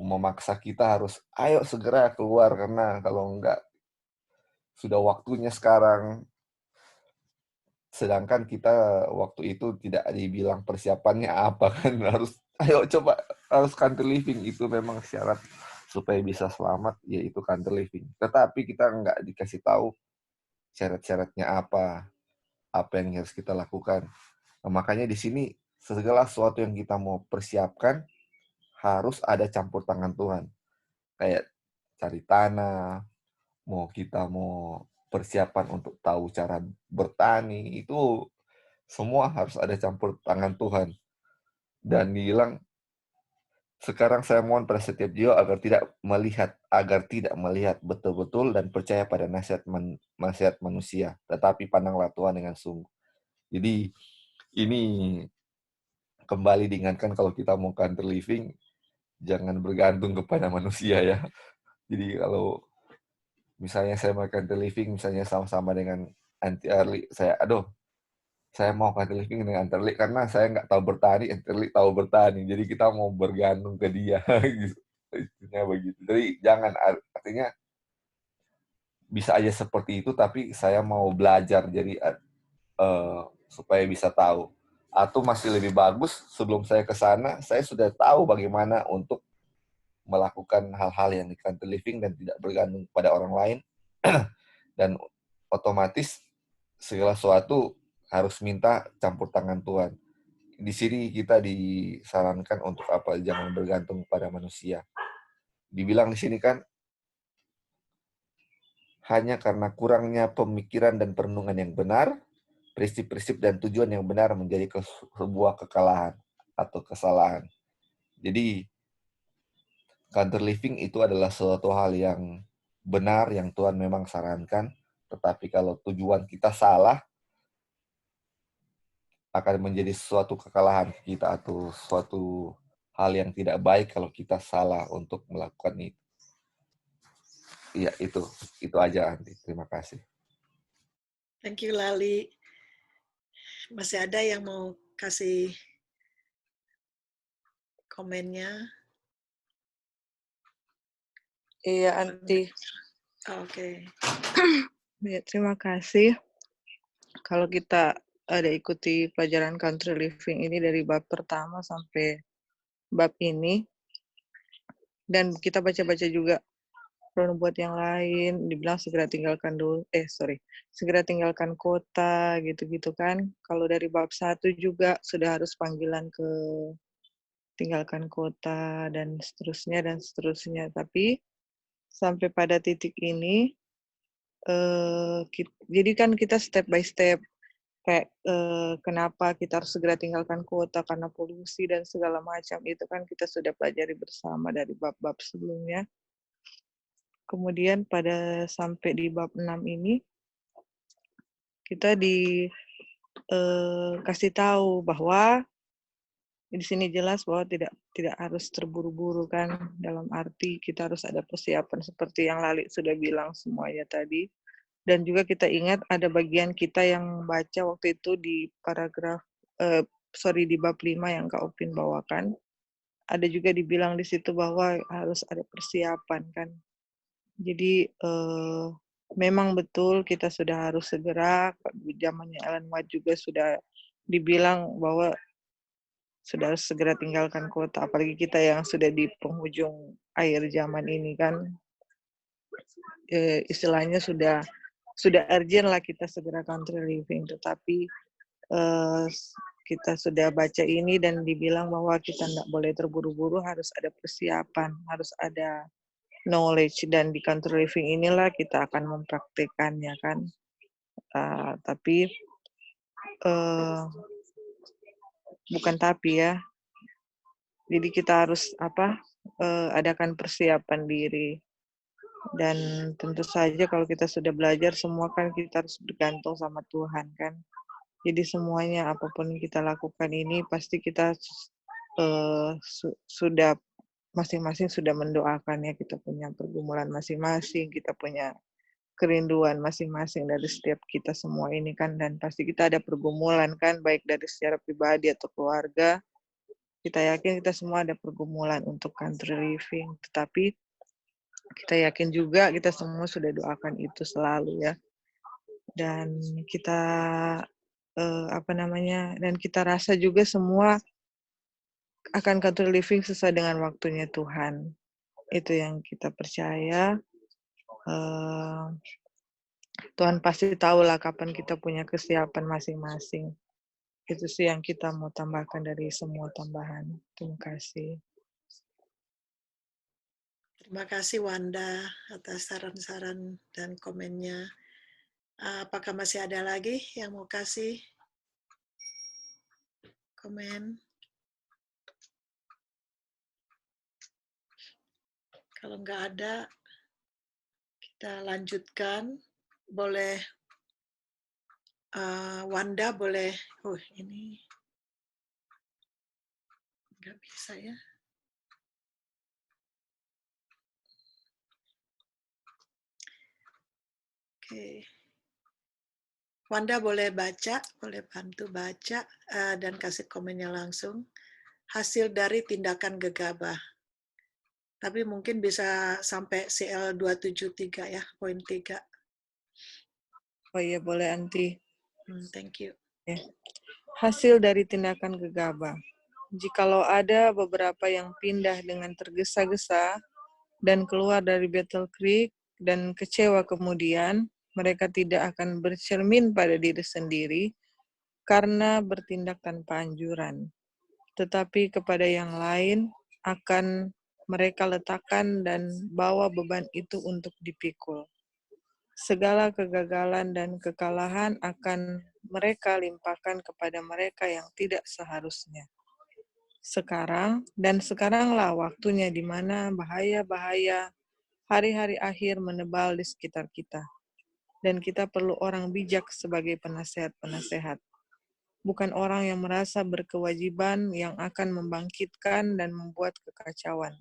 memaksa kita harus ayo segera keluar, karena kalau enggak sudah waktunya sekarang. Sedangkan kita waktu itu tidak dibilang persiapannya apa kan, harus ayo coba, harus country living, itu memang syarat supaya bisa selamat, yaitu country living. Tetapi kita enggak dikasih tahu syarat-syaratnya apa yang harus kita lakukan. Nah, makanya di sini segala sesuatu yang kita mau persiapkan harus ada campur tangan Tuhan. Kayak cari tanah, kita mau persiapan untuk tahu cara bertani, itu semua harus ada campur tangan Tuhan. Dan bilang Sekarang saya mohon pada setiap jiwa agar tidak melihat betul-betul dan percaya pada nasihat manusia, tetapi pandanglah Tuhan dengan sungguh. Jadi ini kembali diingatkan kalau kita mau country living, jangan bergantung kepada manusia ya. Jadi kalau misalnya saya mau country living, misalnya sama-sama dengan anti early, saya mau country living dengan anti early karena saya nggak tahu bertani, anti early tahu bertani. Jadi kita mau bergantung ke dia. Gitu. Istilahnya begitu. Jadi jangan, artinya bisa aja seperti itu, tapi saya mau belajar jadi supaya bisa tahu. Atau masih lebih bagus, sebelum saya ke sana, saya sudah tahu bagaimana untuk melakukan hal-hal yang di country living dan tidak bergantung pada orang lain. Dan otomatis segala sesuatu harus minta campur tangan Tuhan. Di sini kita disarankan untuk apa? Jangan bergantung pada manusia. Dibilang di sini kan, hanya karena kurangnya pemikiran dan perenungan yang benar, prinsip-prinsip dan tujuan yang benar menjadi sebuah kekalahan atau kesalahan. Jadi, country living itu adalah suatu hal yang benar, yang Tuhan memang sarankan. Tetapi kalau tujuan kita salah, akan menjadi suatu kekalahan kita atau suatu hal yang tidak baik kalau kita salah untuk melakukan itu. Iya, itu aja, Andi. Terima kasih. Thank you, Lali. Masih ada yang mau kasih komennya? Iya, Anti. Oke. Ya, terima kasih. Kalau kita ada ikuti pelajaran country living ini dari bab pertama sampai bab ini, dan kita baca-baca juga buat yang lain, dibilang segera tinggalkan segera tinggalkan kota, gitu-gitu kan. Kalau dari bab 1 juga sudah harus panggilan ke tinggalkan kota, dan seterusnya. Tapi sampai pada titik ini, jadi kan kita step by step, kayak kenapa kita harus segera tinggalkan kota, karena polusi dan segala macam, itu kan kita sudah pelajari bersama dari bab-bab sebelumnya. Kemudian sampai di bab 6 ini, kita kasih tahu bahwa di sini jelas bahwa tidak harus terburu-buru kan, dalam arti kita harus ada persiapan seperti yang Lali sudah bilang semuanya tadi. Dan juga kita ingat ada bagian kita yang baca waktu itu di di bab 5 yang Kak Upin bawakan. Ada juga dibilang di situ bahwa harus ada persiapan kan. Jadi memang betul kita sudah harus segera, zamannya Ellen White juga sudah dibilang bahwa sudah harus segera tinggalkan kota, apalagi kita yang sudah di penghujung akhir zaman ini kan, istilahnya sudah urgent lah kita segera country living. Tetapi kita sudah baca ini dan dibilang bahwa kita tidak boleh terburu-buru, harus ada persiapan, harus ada knowledge, dan di country living inilah kita akan mempraktekannya kan. Jadi kita harus adakan persiapan diri. Dan tentu saja kalau kita sudah belajar semua kan kita harus bergantung sama Tuhan kan. Jadi semuanya apapun yang kita lakukan ini pasti kita sudah masing-masing sudah mendoakan ya, kita punya pergumulan masing-masing, kita punya kerinduan masing-masing dari setiap kita semua ini kan, dan pasti kita ada pergumulan kan, baik dari secara pribadi atau keluarga. Kita yakin kita semua ada pergumulan untuk country living, tetapi kita yakin juga kita semua sudah doakan itu selalu ya. Dan kita dan kita rasa juga semua akan country living sesuai dengan waktunya Tuhan. Itu yang kita percaya. Tuhan pasti tahu lah kapan kita punya kesiapan masing-masing. Itu sih yang kita mau tambahkan dari semua tambahan. Terima kasih. Terima kasih Wanda atas saran-saran dan komennya. Apakah masih ada lagi yang mau kasih komen? Kalau nggak ada, kita lanjutkan. Boleh Wanda boleh. Oh, ini nggak bisa ya. Oke. Wanda boleh baca, boleh bantu baca dan kasih komennya langsung. Hasil dari tindakan gegabah. Tapi mungkin bisa sampai CL 273 ya, poin 3. Oh iya, boleh Anti. Thank you. Ya. Hasil dari tindakan gegabah. Jikalau ada beberapa yang pindah dengan tergesa-gesa dan keluar dari Battle Creek dan kecewa kemudian, mereka tidak akan bercermin pada diri sendiri karena bertindak tanpa anjuran. Tetapi kepada yang lain akan mereka letakkan dan bawa beban itu untuk dipikul. Segala kegagalan dan kekalahan akan mereka limpahkan kepada mereka yang tidak seharusnya. Sekaranglah waktunya di mana bahaya-bahaya hari-hari akhir menebal di sekitar kita. Dan kita perlu orang bijak sebagai penasehat-penasehat. Bukan orang yang merasa berkewajiban yang akan membangkitkan dan membuat kekacauan.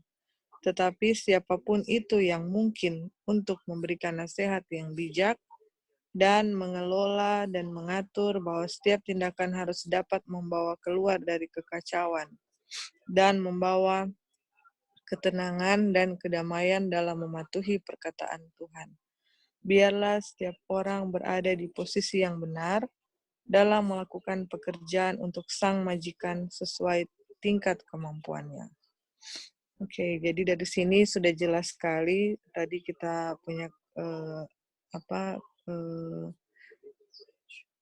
Tetapi siapapun itu yang mungkin untuk memberikan nasihat yang bijak dan mengelola dan mengatur bahwa setiap tindakan harus dapat membawa keluar dari kekacauan dan membawa ketenangan dan kedamaian dalam mematuhi perkataan Tuhan. Biarlah setiap orang berada di posisi yang benar dalam melakukan pekerjaan untuk sang majikan sesuai tingkat kemampuannya. Oke, jadi dari sini sudah jelas sekali. Tadi kita punya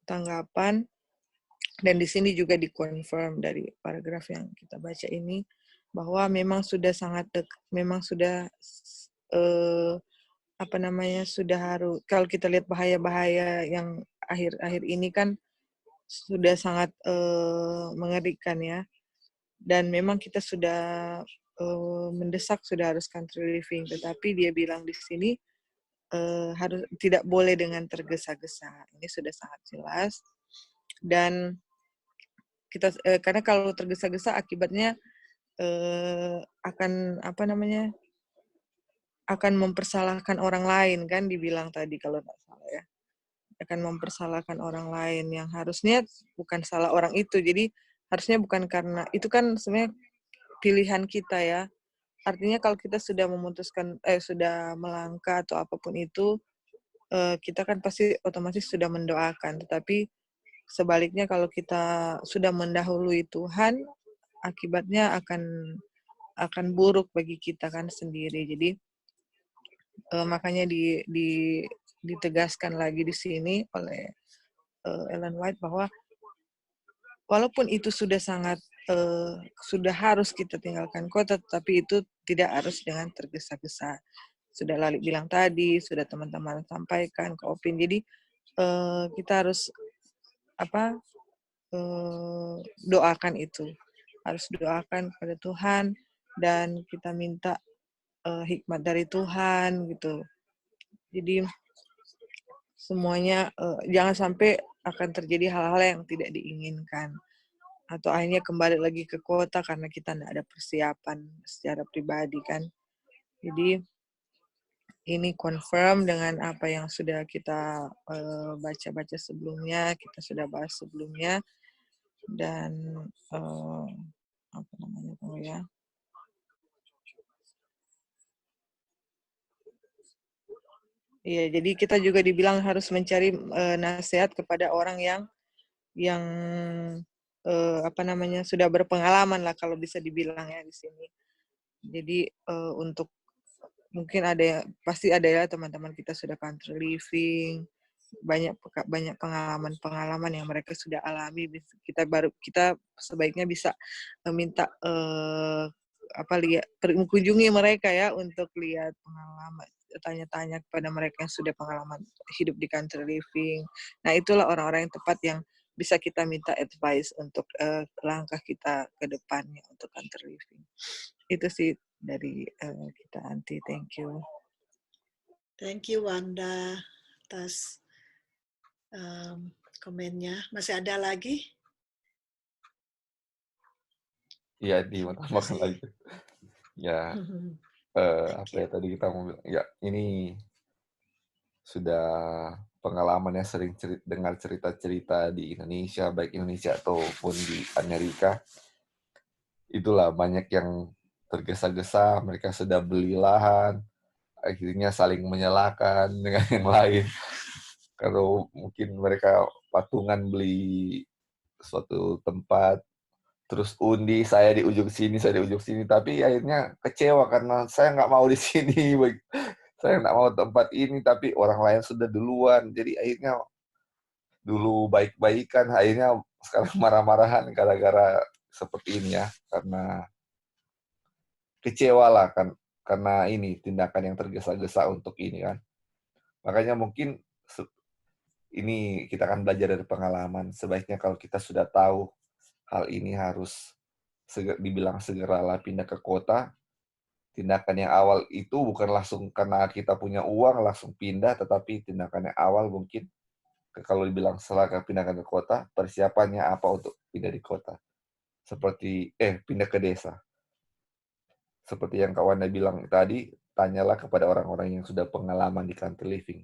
tanggapan, dan di sini juga dikonfirm dari paragraf yang kita baca ini bahwa memang sudah sudah harus, kalau kita lihat bahaya-bahaya yang akhir-akhir ini kan sudah sangat mengerikan ya. Dan memang kita sudah mendesak sudah harus country living, tetapi dia bilang di sini harus tidak boleh dengan tergesa-gesa. Ini sudah sangat jelas. Dan kita karena kalau tergesa-gesa akibatnya akan mempersalahkan orang lain, kan dibilang tadi kalau nggak salah ya. Akan mempersalahkan orang lain yang harusnya bukan salah orang itu. Jadi harusnya bukan karena itu, kan sebenarnya pilihan kita ya. Artinya kalau kita sudah memutuskan sudah melangkah atau apapun itu, kita kan pasti otomatis sudah mendoakan. Tetapi sebaliknya kalau kita sudah mendahului Tuhan, akibatnya akan buruk bagi kita kan sendiri. Jadi makanya ditegaskan lagi di sini oleh Ellen White bahwa walaupun itu sudah sangat sudah harus kita tinggalkan kota, tetapi itu tidak harus dengan tergesa-gesa. Sudah Lali bilang tadi, sudah teman-teman sampaikan ke Opin. Jadi kita harus doakan itu, harus doakan kepada Tuhan dan kita minta hikmat dari Tuhan gitu. Jadi semuanya jangan sampai akan terjadi hal-hal yang tidak diinginkan atau akhirnya kembali lagi ke kota karena kita tidak ada persiapan secara pribadi kan. Jadi ini confirm dengan apa yang sudah kita baca-baca sebelumnya, kita sudah bahas sebelumnya, dan Iya, jadi kita juga dibilang harus mencari nasihat kepada orang yang sudah berpengalaman lah kalau bisa dibilang ya di sini. Jadi untuk mungkin pasti ada ya teman-teman kita sudah country living, banyak pengalaman yang mereka sudah alami. Kita sebaiknya bisa minta mengunjungi mereka ya untuk lihat pengalaman, tanya-tanya kepada mereka yang sudah pengalaman hidup di country living. Nah, itulah orang-orang yang tepat yang bisa kita minta advice untuk langkah kita ke depannya untuk country living. Itu sih dari kita Anti. Thank you. Thank you Wanda atas komennya. Masih ada lagi? Iya, ditambahkan Masih. lagi. Ya, apa ya tadi kita mau bilang? Ya, ini sudah pengalamannya sering dengar cerita-cerita di Indonesia, baik Indonesia ataupun di Amerika. Itulah banyak yang tergesa-gesa, mereka sudah beli lahan, akhirnya saling menyalahkan dengan yang lain. Kalau mungkin mereka patungan beli suatu tempat, terus undi, saya di ujung sini, saya di ujung sini, tapi akhirnya kecewa karena saya nggak mau di sini, saya nggak mau tempat ini, tapi orang lain sudah duluan, jadi akhirnya dulu baik-baikan, akhirnya sekarang marah-marahan gara-gara seperti ini ya, karena kecewa lah kan, karena ini tindakan yang tergesa-gesa untuk ini kan. Makanya mungkin ini kita akan belajar dari pengalaman. Sebaiknya kalau kita sudah tahu hal ini harus dibilang segeralah pindah ke kota. Tindakan yang awal itu bukan langsung karena kita punya uang langsung pindah, tetapi tindakan yang awal mungkin kalau dibilang setelah pindah ke kota, persiapannya apa untuk pindah di kota. Seperti pindah ke desa. Seperti yang Kak Wanda bilang tadi, tanyalah kepada orang-orang yang sudah pengalaman di country living.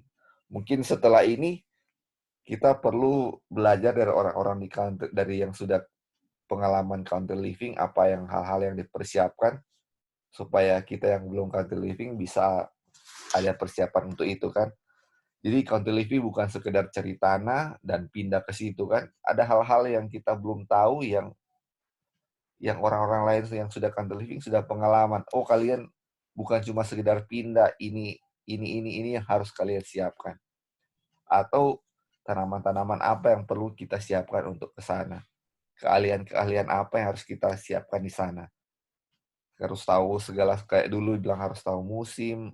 Mungkin setelah ini kita perlu belajar dari orang-orang di country, dari yang sudah pengalaman country living, apa yang hal-hal yang dipersiapkan supaya kita yang belum country living bisa ada persiapan untuk itu kan. Jadi country living bukan sekedar cari tanah dan pindah ke situ kan. Ada hal-hal yang kita belum tahu yang orang-orang lain yang sudah country living sudah pengalaman. Oh, kalian bukan cuma sekedar pindah, ini yang harus kalian siapkan. Atau tanaman-tanaman apa yang perlu kita siapkan untuk ke sana. Keahlian-keahlian apa yang harus kita siapkan di sana. Harus tahu segala, kayak dulu bilang harus tahu musim.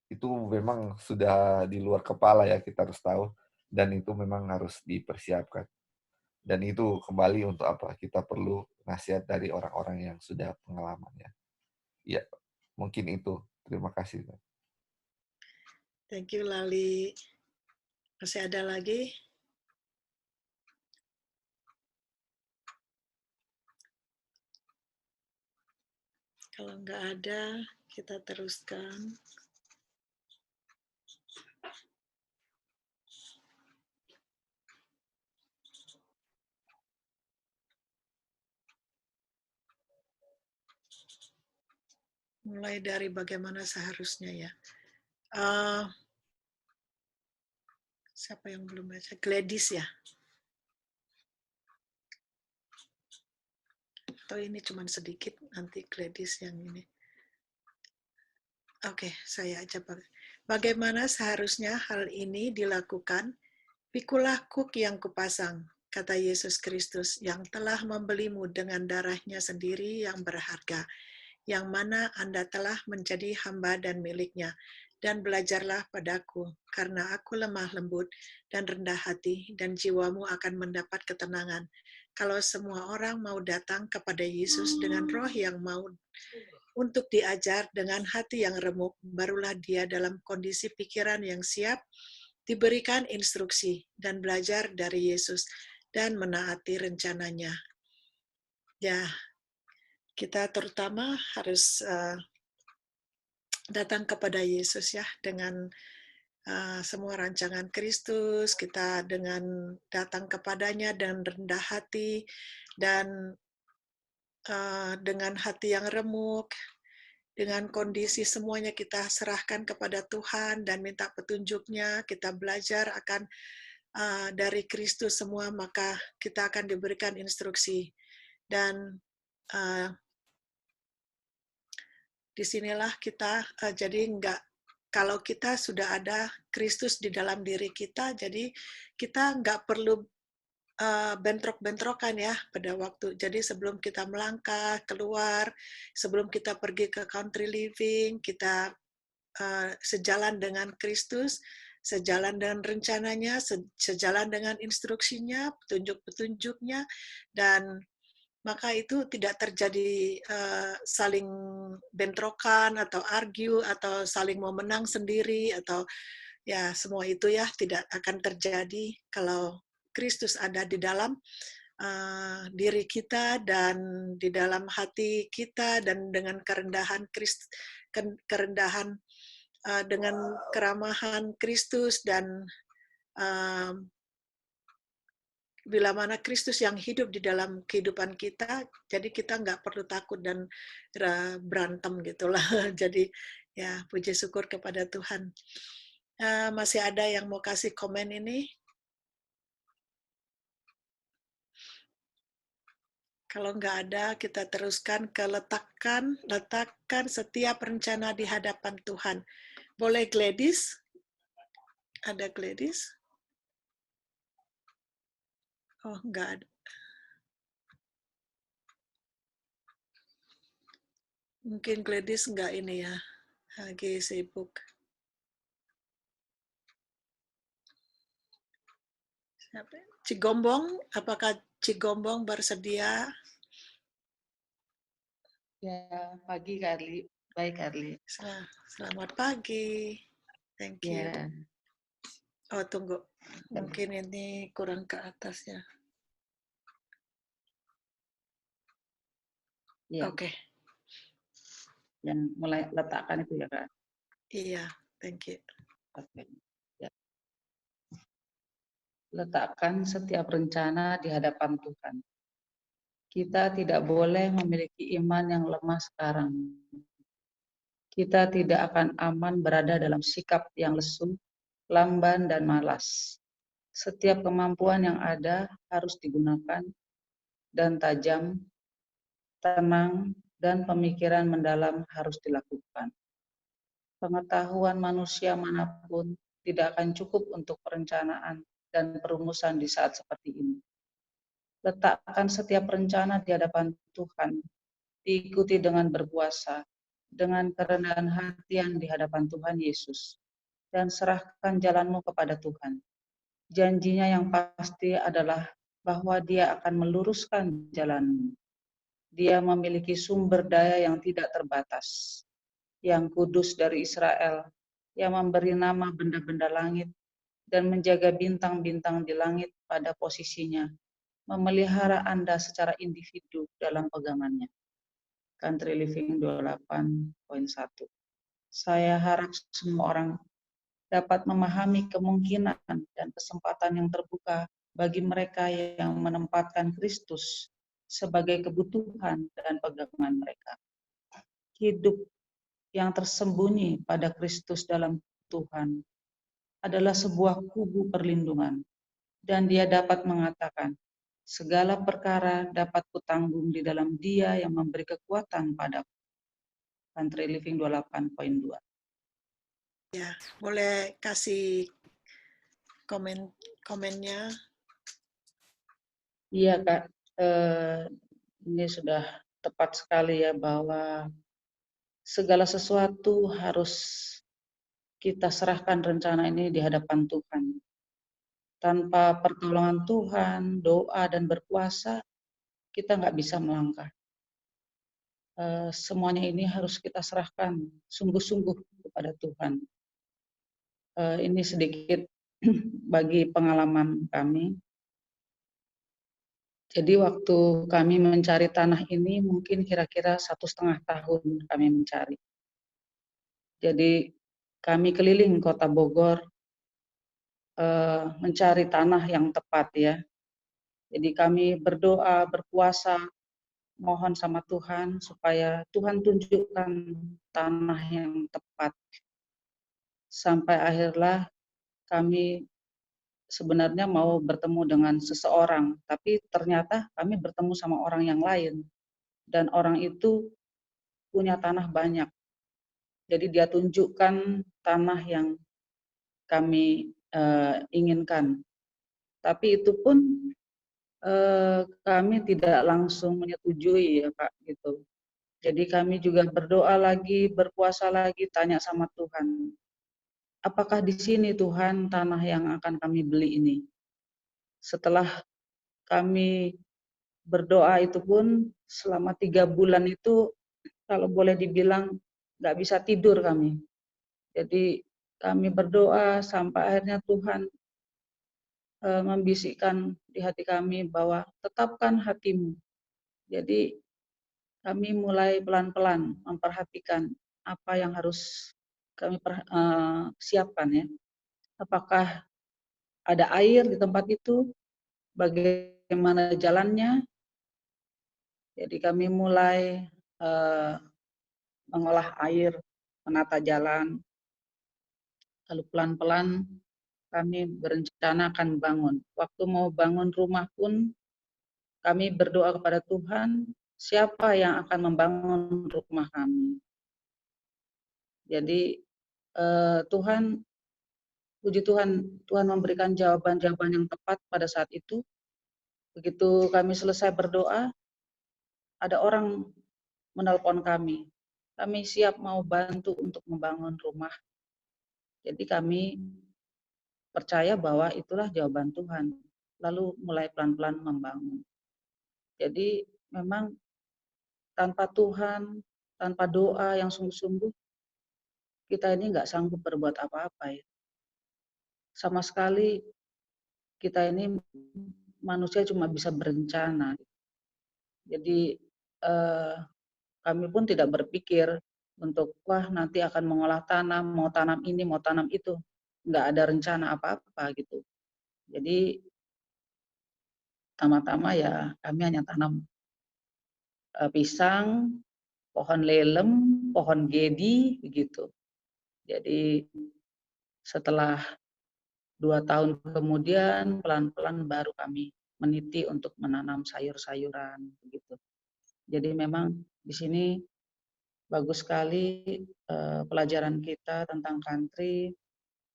Itu memang sudah di luar kepala ya, kita harus tahu. Dan itu memang harus dipersiapkan. Dan itu kembali untuk apa? Kita perlu nasihat dari orang-orang yang sudah pengalaman ya. Ya, mungkin itu. Terima kasih. Thank you Lali. Masih ada lagi? Kalau nggak ada, kita teruskan. Mulai dari bagaimana seharusnya ya. Siapa yang belum baca? Gladys ya? Atau ini cuma sedikit, nanti Gladys yang ini. Oke, saya aja. Bagaimana seharusnya hal ini dilakukan? Pikulah kuk yang kupasang, kata Yesus Kristus, yang telah membelimu dengan darahnya sendiri yang berharga, yang mana Anda telah menjadi hamba dan miliknya. Dan belajarlah padaku, karena aku lemah lembut dan rendah hati, dan jiwamu akan mendapat ketenangan. Kalau semua orang mau datang kepada Yesus dengan roh yang mau untuk diajar dengan hati yang remuk, barulah dia dalam kondisi pikiran yang siap, diberikan instruksi dan belajar dari Yesus dan menaati rencananya. Ya, kita terutama harus datang kepada Yesus ya dengan semua rancangan Kristus, kita dengan datang kepadanya dan rendah hati dan dengan hati yang remuk, dengan kondisi semuanya kita serahkan kepada Tuhan dan minta petunjuknya, kita belajar akan dari Kristus semua, maka kita akan diberikan instruksi. Dan disinilah kita jadi kalau kita sudah ada Kristus di dalam diri kita, jadi kita nggak perlu bentrok-bentrokan ya pada waktu. Jadi sebelum kita melangkah keluar, sebelum kita pergi ke country living, kita sejalan dengan Kristus, sejalan dengan rencananya, sejalan dengan instruksinya, petunjuk-petunjuknya, dan maka itu tidak terjadi saling bentrokan atau argue atau saling mau menang sendiri atau ya semua itu ya tidak akan terjadi kalau Kristus ada di dalam diri kita dan di dalam hati kita, dan dengan kerendahan kerendahan dengan keramahan Kristus, dan bila mana Kristus yang hidup di dalam kehidupan kita, jadi kita nggak perlu takut dan berantem gitulah. Jadi ya puji syukur kepada Tuhan. Masih ada yang mau kasih komen ini? Kalau nggak ada, kita teruskan ke letakkan setiap rencana di hadapan Tuhan. Boleh Gladys? Ada Gladys? Oh, nggak ada. Mungkin Gladys nggak ini ya, lagi sibuk. Cigombong, apakah Cigombong bersedia? Ya, pagi Karli. Baik Karli. Selamat pagi. Thank you. Ya. Oh, tunggu. Mungkin ini kurang ke atas ya. Ya. Oke. Yang mulai letakkan itu ya Kak. Iya, thank you. Oke. Ya. Letakkan setiap rencana di hadapan Tuhan. Kita tidak boleh memiliki iman yang lemah sekarang. Kita tidak akan aman berada dalam sikap yang lesu, lamban, dan malas. Setiap kemampuan yang ada harus digunakan, dan tajam, tenang, dan pemikiran mendalam harus dilakukan. Pengetahuan manusia manapun tidak akan cukup untuk perencanaan dan perumusan di saat seperti ini. Letakkan setiap rencana di hadapan Tuhan, diikuti dengan berpuasa, dengan kerendahan hati yang di hadapan Tuhan Yesus, dan serahkan jalanmu kepada Tuhan. Janjinya yang pasti adalah bahwa Dia akan meluruskan jalanmu. Dia memiliki sumber daya yang tidak terbatas, yang kudus dari Israel, yang memberi nama benda-benda langit, dan menjaga bintang-bintang di langit pada posisinya, memelihara Anda secara individu dalam pegangannya. Country Living 28.1. Saya harap semua orang dapat memahami kemungkinan dan kesempatan yang terbuka bagi mereka yang menempatkan Kristus sebagai kebutuhan dan pegangan mereka. Hidup yang tersembunyi pada Kristus dalam Tuhan adalah sebuah kubu perlindungan, dan Dia dapat mengatakan, segala perkara dapat kutanggung di dalam Dia yang memberi kekuatan padaku. Country Living 28.2. Ya, boleh kasih komennya? Iya Kak, ini sudah tepat sekali ya bahwa segala sesuatu harus kita serahkan rencana ini di hadapan Tuhan. Tanpa pertolongan Tuhan, doa dan berpuasa, kita nggak bisa melangkah. Semuanya ini harus kita serahkan sungguh-sungguh kepada Tuhan. Ini sedikit bagi pengalaman kami. Jadi waktu kami mencari tanah ini mungkin kira-kira 1,5 tahun kami mencari. Jadi kami keliling kota Bogor mencari tanah yang tepat ya. Jadi kami berdoa, berpuasa, mohon sama Tuhan supaya Tuhan tunjukkan tanah yang tepat. Sampai akhirnya kami sebenarnya mau bertemu dengan seseorang, tapi ternyata kami bertemu sama orang yang lain. Dan orang itu punya tanah banyak. Jadi dia tunjukkan tanah yang kami inginkan. Tapi itu pun kami tidak langsung menyetujui ya Pak gitu. Jadi kami juga berdoa lagi, berpuasa lagi, tanya sama Tuhan. Apakah di sini Tuhan tanah yang akan kami beli ini? Setelah kami berdoa itu pun selama 3 bulan itu kalau boleh dibilang nggak bisa tidur kami. Jadi kami berdoa sampai akhirnya Tuhan membisikkan di hati kami bahwa tetapkan hatimu. Jadi kami mulai pelan-pelan memperhatikan apa yang harus kami siapkan ya. Apakah ada air di tempat itu, bagaimana jalannya. Jadi kami mulai mengolah air, menata jalan, lalu pelan-pelan kami berencana akan bangun. Waktu mau bangun rumah pun kami berdoa kepada Tuhan, siapa yang akan membangun rumah kami. Jadi Tuhan, puji Tuhan, Tuhan memberikan jawaban-jawaban yang tepat pada saat itu. Begitu kami selesai berdoa, ada orang menelpon kami. Kami siap mau bantu untuk membangun rumah. Jadi kami percaya bahwa itulah jawaban Tuhan. Lalu mulai pelan-pelan membangun. Jadi memang tanpa Tuhan, tanpa doa yang sungguh-sungguh, kita ini nggak sanggup berbuat apa-apa ya. Sama sekali kita ini manusia cuma bisa berencana. Jadi kami pun tidak berpikir untuk wah nanti akan mengolah tanam, mau tanam ini, mau tanam itu. Nggak ada rencana apa-apa gitu. Jadi pertama-tama ya kami hanya tanam pisang, pohon lelem, pohon gedi, begitu. Jadi setelah 2 tahun kemudian pelan-pelan baru kami meniti untuk menanam sayur-sayuran, begitu. Jadi memang di sini bagus sekali pelajaran kita tentang country,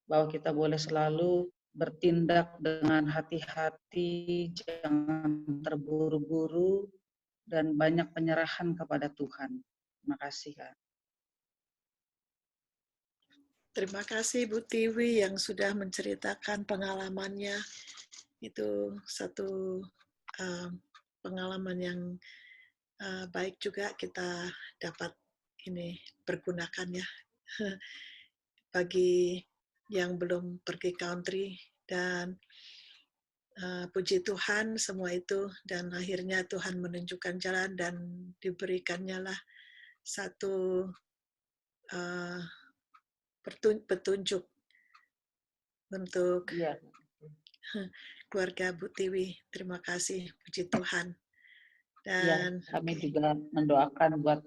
bahwa kita boleh selalu bertindak dengan hati-hati, jangan terburu-buru, dan banyak penyerahan kepada Tuhan. Terima kasih, Kak. Terima kasih Bu Tiwi yang sudah menceritakan pengalamannya. Itu satu pengalaman yang baik juga kita dapat ini pergunakan ya. Bagi yang belum pergi country, dan puji Tuhan semua itu, dan akhirnya Tuhan menunjukkan jalan dan diberikannya lah satu petunjuk untuk Iya. keluarga Bu Tiwi. Terima kasih, puji Tuhan. Ya, Dan kami juga mendoakan buat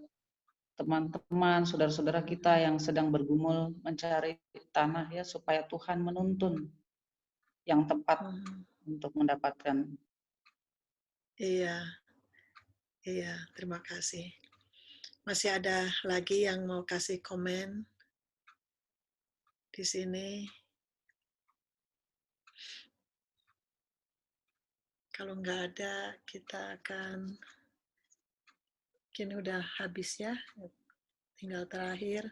teman-teman, saudara-saudara kita yang sedang bergumul mencari tanah ya, supaya Tuhan menuntun yang tepat untuk mendapatkan. Iya, terima kasih. Masih ada lagi yang mau kasih komen di sini? Kalau nggak ada, kita akan, mungkin udah habis ya, tinggal terakhir.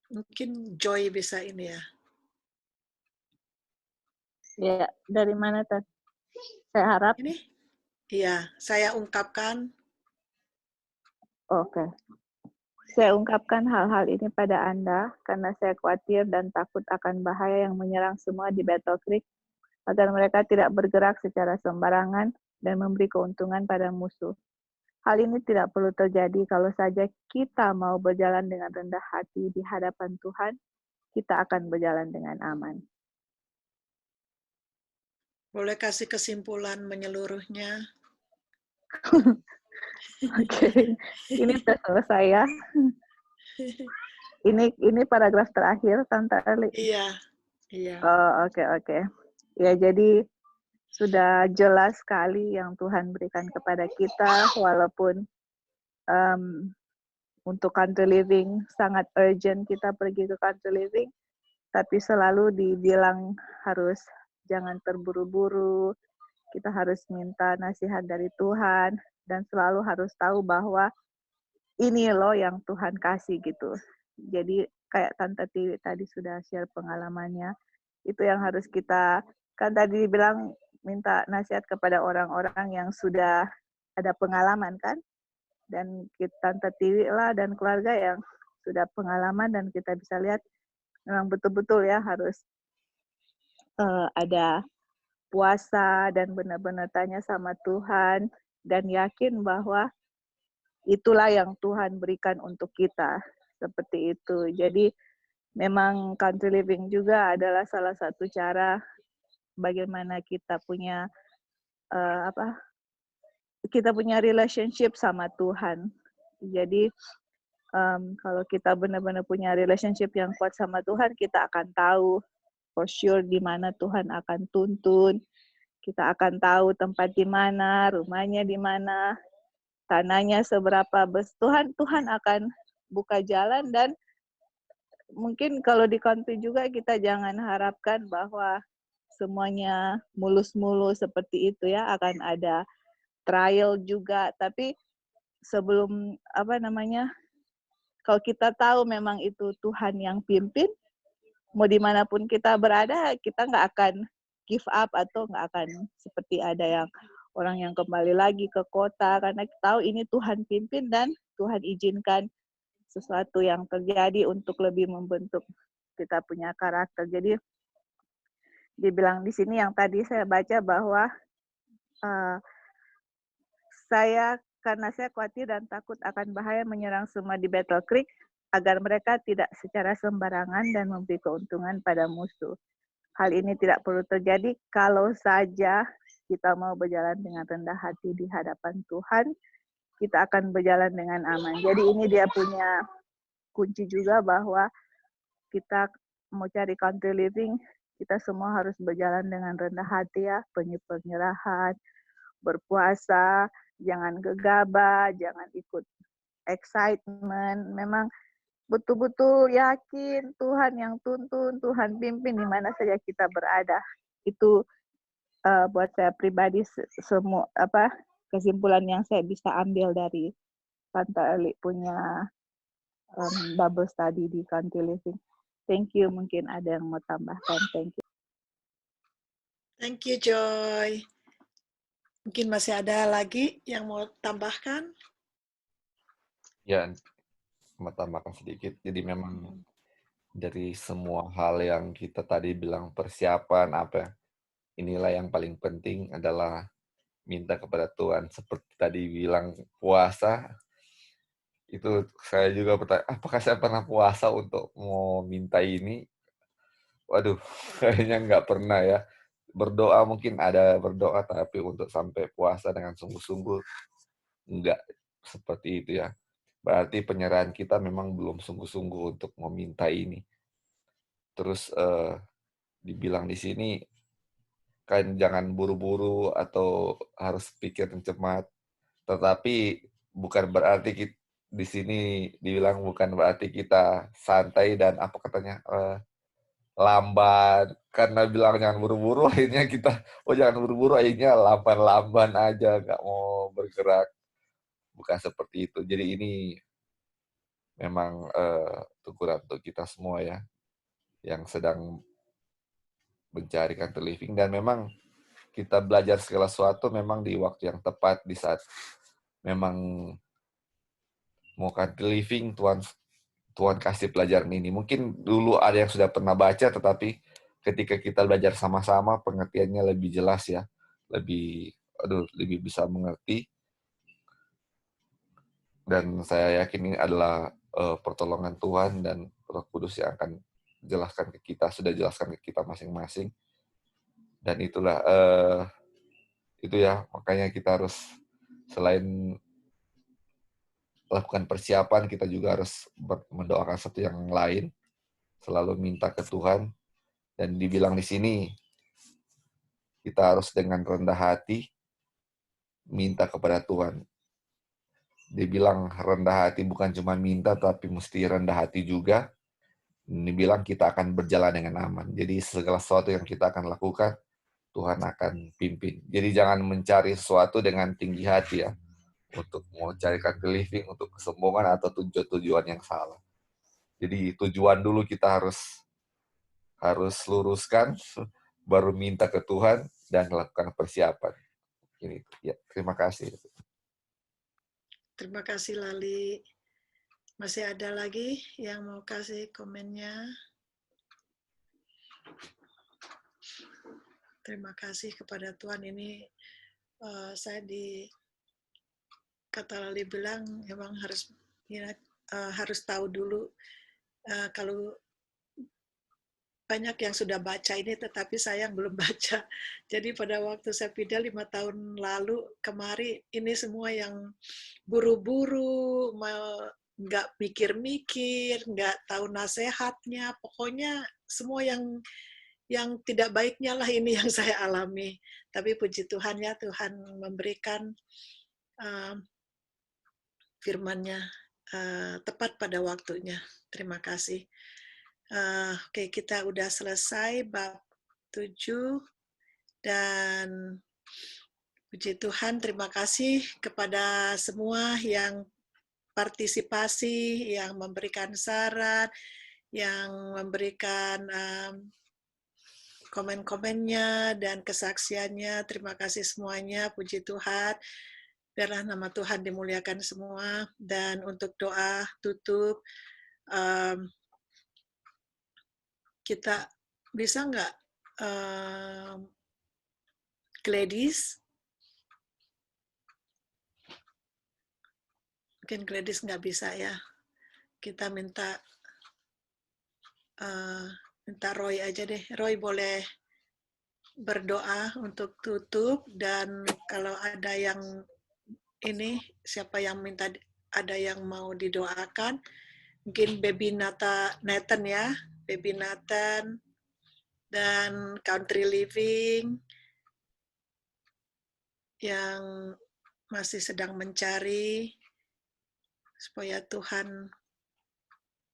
Mungkin Joy bisa ini ya. Ya, dari mana, Tat? Saya harap. Ini? Iya, saya ungkapkan. Oke. Saya ungkapkan hal-hal ini pada Anda karena saya khawatir dan takut akan bahaya yang menyerang semua di Battle Creek, agar mereka tidak bergerak secara sembarangan dan memberi keuntungan pada musuh. Hal ini tidak perlu terjadi kalau saja kita mau berjalan dengan rendah hati di hadapan Tuhan, kita akan berjalan dengan aman. Boleh kasih kesimpulan menyeluruhnya? Oke, ini sudah selesai ya. Ini paragraf terakhir, Tante Eli. Iya. Oh, oke. Ya, jadi sudah jelas sekali yang Tuhan berikan kepada kita, walaupun untuk country living sangat urgent kita pergi ke country living, tapi selalu dibilang harus jangan terburu-buru, kita harus minta nasihat dari Tuhan, dan selalu harus tahu bahwa ini loh yang Tuhan kasih gitu. Jadi kayak Tante Tiwi tadi sudah share pengalamannya, itu yang harus kita kan tadi dibilang minta nasihat kepada orang-orang yang sudah ada pengalaman kan, dan kita Tante Tiwi lah dan keluarga yang sudah pengalaman, dan kita bisa lihat memang betul-betul ya harus ada puasa dan benar-benar tanya sama Tuhan dan yakin bahwa itulah yang Tuhan berikan untuk kita, seperti itu. Jadi memang country living juga adalah salah satu cara bagaimana kita punya kita punya relationship sama Tuhan. Jadi kalau kita benar-benar punya relationship yang kuat sama Tuhan, kita akan tahu for sure di mana Tuhan akan tuntun. Kita akan tahu tempat di mana, rumahnya di mana, tanahnya seberapa besar. Tuhan akan buka jalan, dan mungkin kalau di country juga kita jangan harapkan bahwa semuanya mulus-mulus seperti itu ya, akan ada trial juga. Tapi sebelum kalau kita tahu memang itu Tuhan yang pimpin, mau dimanapun kita berada, kita nggak akan give up atau nggak akan seperti ada yang orang yang kembali lagi ke kota, karena kita tahu ini Tuhan pimpin dan Tuhan izinkan sesuatu yang terjadi untuk lebih membentuk kita punya karakter. Jadi dibilang di sini yang tadi saya baca bahwa karena saya khawatir dan takut akan bahaya menyerang semua di Battle Creek, agar mereka tidak secara sembarangan dan memberi keuntungan pada musuh. Hal ini tidak perlu terjadi kalau saja kita mau berjalan dengan rendah hati di hadapan Tuhan, kita akan berjalan dengan aman. Jadi ini dia punya kunci juga, bahwa kita mau cari country living, kita semua harus berjalan dengan rendah hati ya, penyerahan, berpuasa, jangan gegabah, jangan ikut excitement. Memang betul-betul yakin Tuhan yang tuntun, Tuhan pimpin di mana saja kita berada. Itu buat saya pribadi semua kesimpulan yang saya bisa ambil dari Tante Eli punya Bible study di country living. Thank you. Mungkin ada yang mau tambahkan. Thank you. Thank you, Joy. Mungkin masih ada lagi yang mau tambahkan? Ya, mau tambahkan sedikit. Jadi memang dari semua hal yang kita tadi bilang persiapan inilah yang paling penting adalah minta kepada Tuhan. Seperti tadi bilang puasa, itu saya juga bertanya, apakah saya pernah puasa untuk mau minta ini? Waduh, kayaknya nggak pernah ya. Berdoa mungkin ada berdoa, tapi untuk sampai puasa dengan sungguh-sungguh nggak seperti itu ya. Berarti penyerahan kita memang belum sungguh-sungguh untuk meminta ini. Terus dibilang di sini kan jangan buru-buru atau harus pikir cemat. Tetapi bukan berarti di sini dibilang bukan berarti kita santai dan apa katanya lamban. Karena bilang jangan buru-buru, akhirnya kita jangan buru-buru, akhirnya lamban-lamban aja nggak mau bergerak. Bukan seperti itu. Jadi ini memang teguran untuk kita semua ya, yang sedang mencari country living, dan memang kita belajar segala sesuatu memang di waktu yang tepat, di saat memang mau country living, Tuhan kasih pelajaran ini. Mungkin dulu ada yang sudah pernah baca, tetapi ketika kita belajar sama-sama, pengertiannya lebih jelas ya, lebih bisa mengerti. Dan saya yakin ini adalah pertolongan Tuhan dan Roh Kudus yang akan jelaskan ke kita, sudah jelaskan ke kita masing-masing. Dan itulah itu ya, makanya kita harus selain lakukan persiapan, kita juga harus mendoakan satu yang lain, selalu minta ke Tuhan. Dan dibilang di sini kita harus dengan rendah hati minta kepada Tuhan. Dibilang rendah hati bukan cuma minta, tapi mesti rendah hati juga. Dibilang kita akan berjalan dengan aman. Jadi segala sesuatu yang kita akan lakukan, Tuhan akan pimpin. Jadi jangan mencari sesuatu dengan tinggi hati ya, untuk mau cari country living, untuk kesombongan atau tujuan yang salah. Jadi tujuan dulu kita harus luruskan, baru minta ke Tuhan dan lakukan persiapan. Ini ya, terima kasih. Terima kasih Lali. Masih ada lagi yang mau kasih komennya? Terima kasih kepada Tuhan. Ini saya kata Lali bilang memang harus tahu dulu kalau banyak yang sudah baca ini, tetapi saya yang belum baca. Jadi pada waktu saya pindah 5 tahun lalu kemari, ini semua yang buru-buru, nggak mikir-mikir, nggak tahu nasihatnya, pokoknya semua yang tidak baiknya lah ini yang saya alami. Tapi puji Tuhan ya, Tuhan memberikan firman-Nya tepat pada waktunya. Terima kasih. Oke, kita udah selesai bab 7 dan puji Tuhan, terima kasih kepada semua yang partisipasi, yang memberikan saran, yang memberikan komen-komennya dan kesaksiannya. Terima kasih semuanya, puji Tuhan. Biarlah nama Tuhan dimuliakan semua. Dan untuk doa tutup, kita bisa nggak Gladys? Mungkin Gladys nggak bisa ya. Kita minta Roy aja deh. Roy boleh berdoa untuk tutup, dan kalau ada yang ini, siapa yang minta ada yang mau didoakan, mungkin Baby Nathan ya, Baby Nathan dan Country Living yang masih sedang mencari supaya Tuhan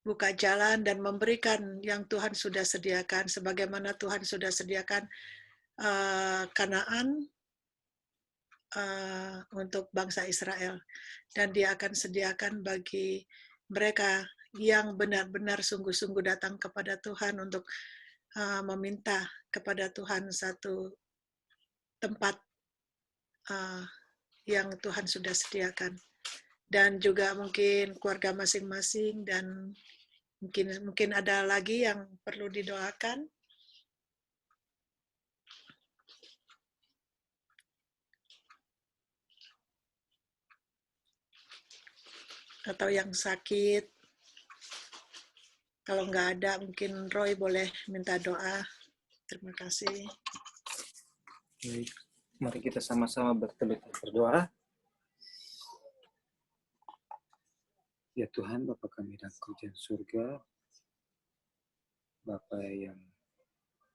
buka jalan dan memberikan yang Tuhan sudah sediakan, sebagaimana Tuhan sudah sediakan Kanaan untuk bangsa Israel, dan Dia akan sediakan bagi mereka yang benar-benar sungguh-sungguh datang kepada Tuhan untuk meminta kepada Tuhan satu tempat yang Tuhan sudah sediakan, dan juga mungkin keluarga masing-masing, dan mungkin ada lagi yang perlu didoakan. Atau yang sakit. Kalau nggak ada, mungkin Roy boleh minta doa. Terima kasih. Baik, mari kita sama-sama berdoa. Ya Tuhan, Bapa kami dalam kerajaan surga, Bapa yang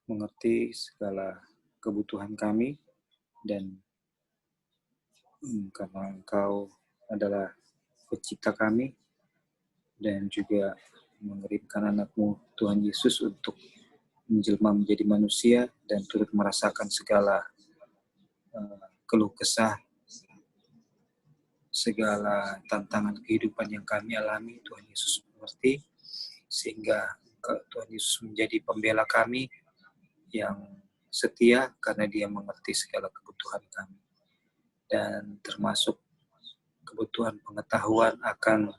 mengerti segala kebutuhan kami, dan karena Engkau adalah pencipta kami, dan juga mengirimkan anak-Mu Tuhan Yesus untuk menjelma menjadi manusia dan turut merasakan segala keluh kesah, segala tantangan kehidupan yang kami alami. Tuhan Yesus mengerti, sehingga Tuhan Yesus menjadi pembela kami yang setia karena Dia mengerti segala kebutuhan kami, dan termasuk kebutuhan pengetahuan akan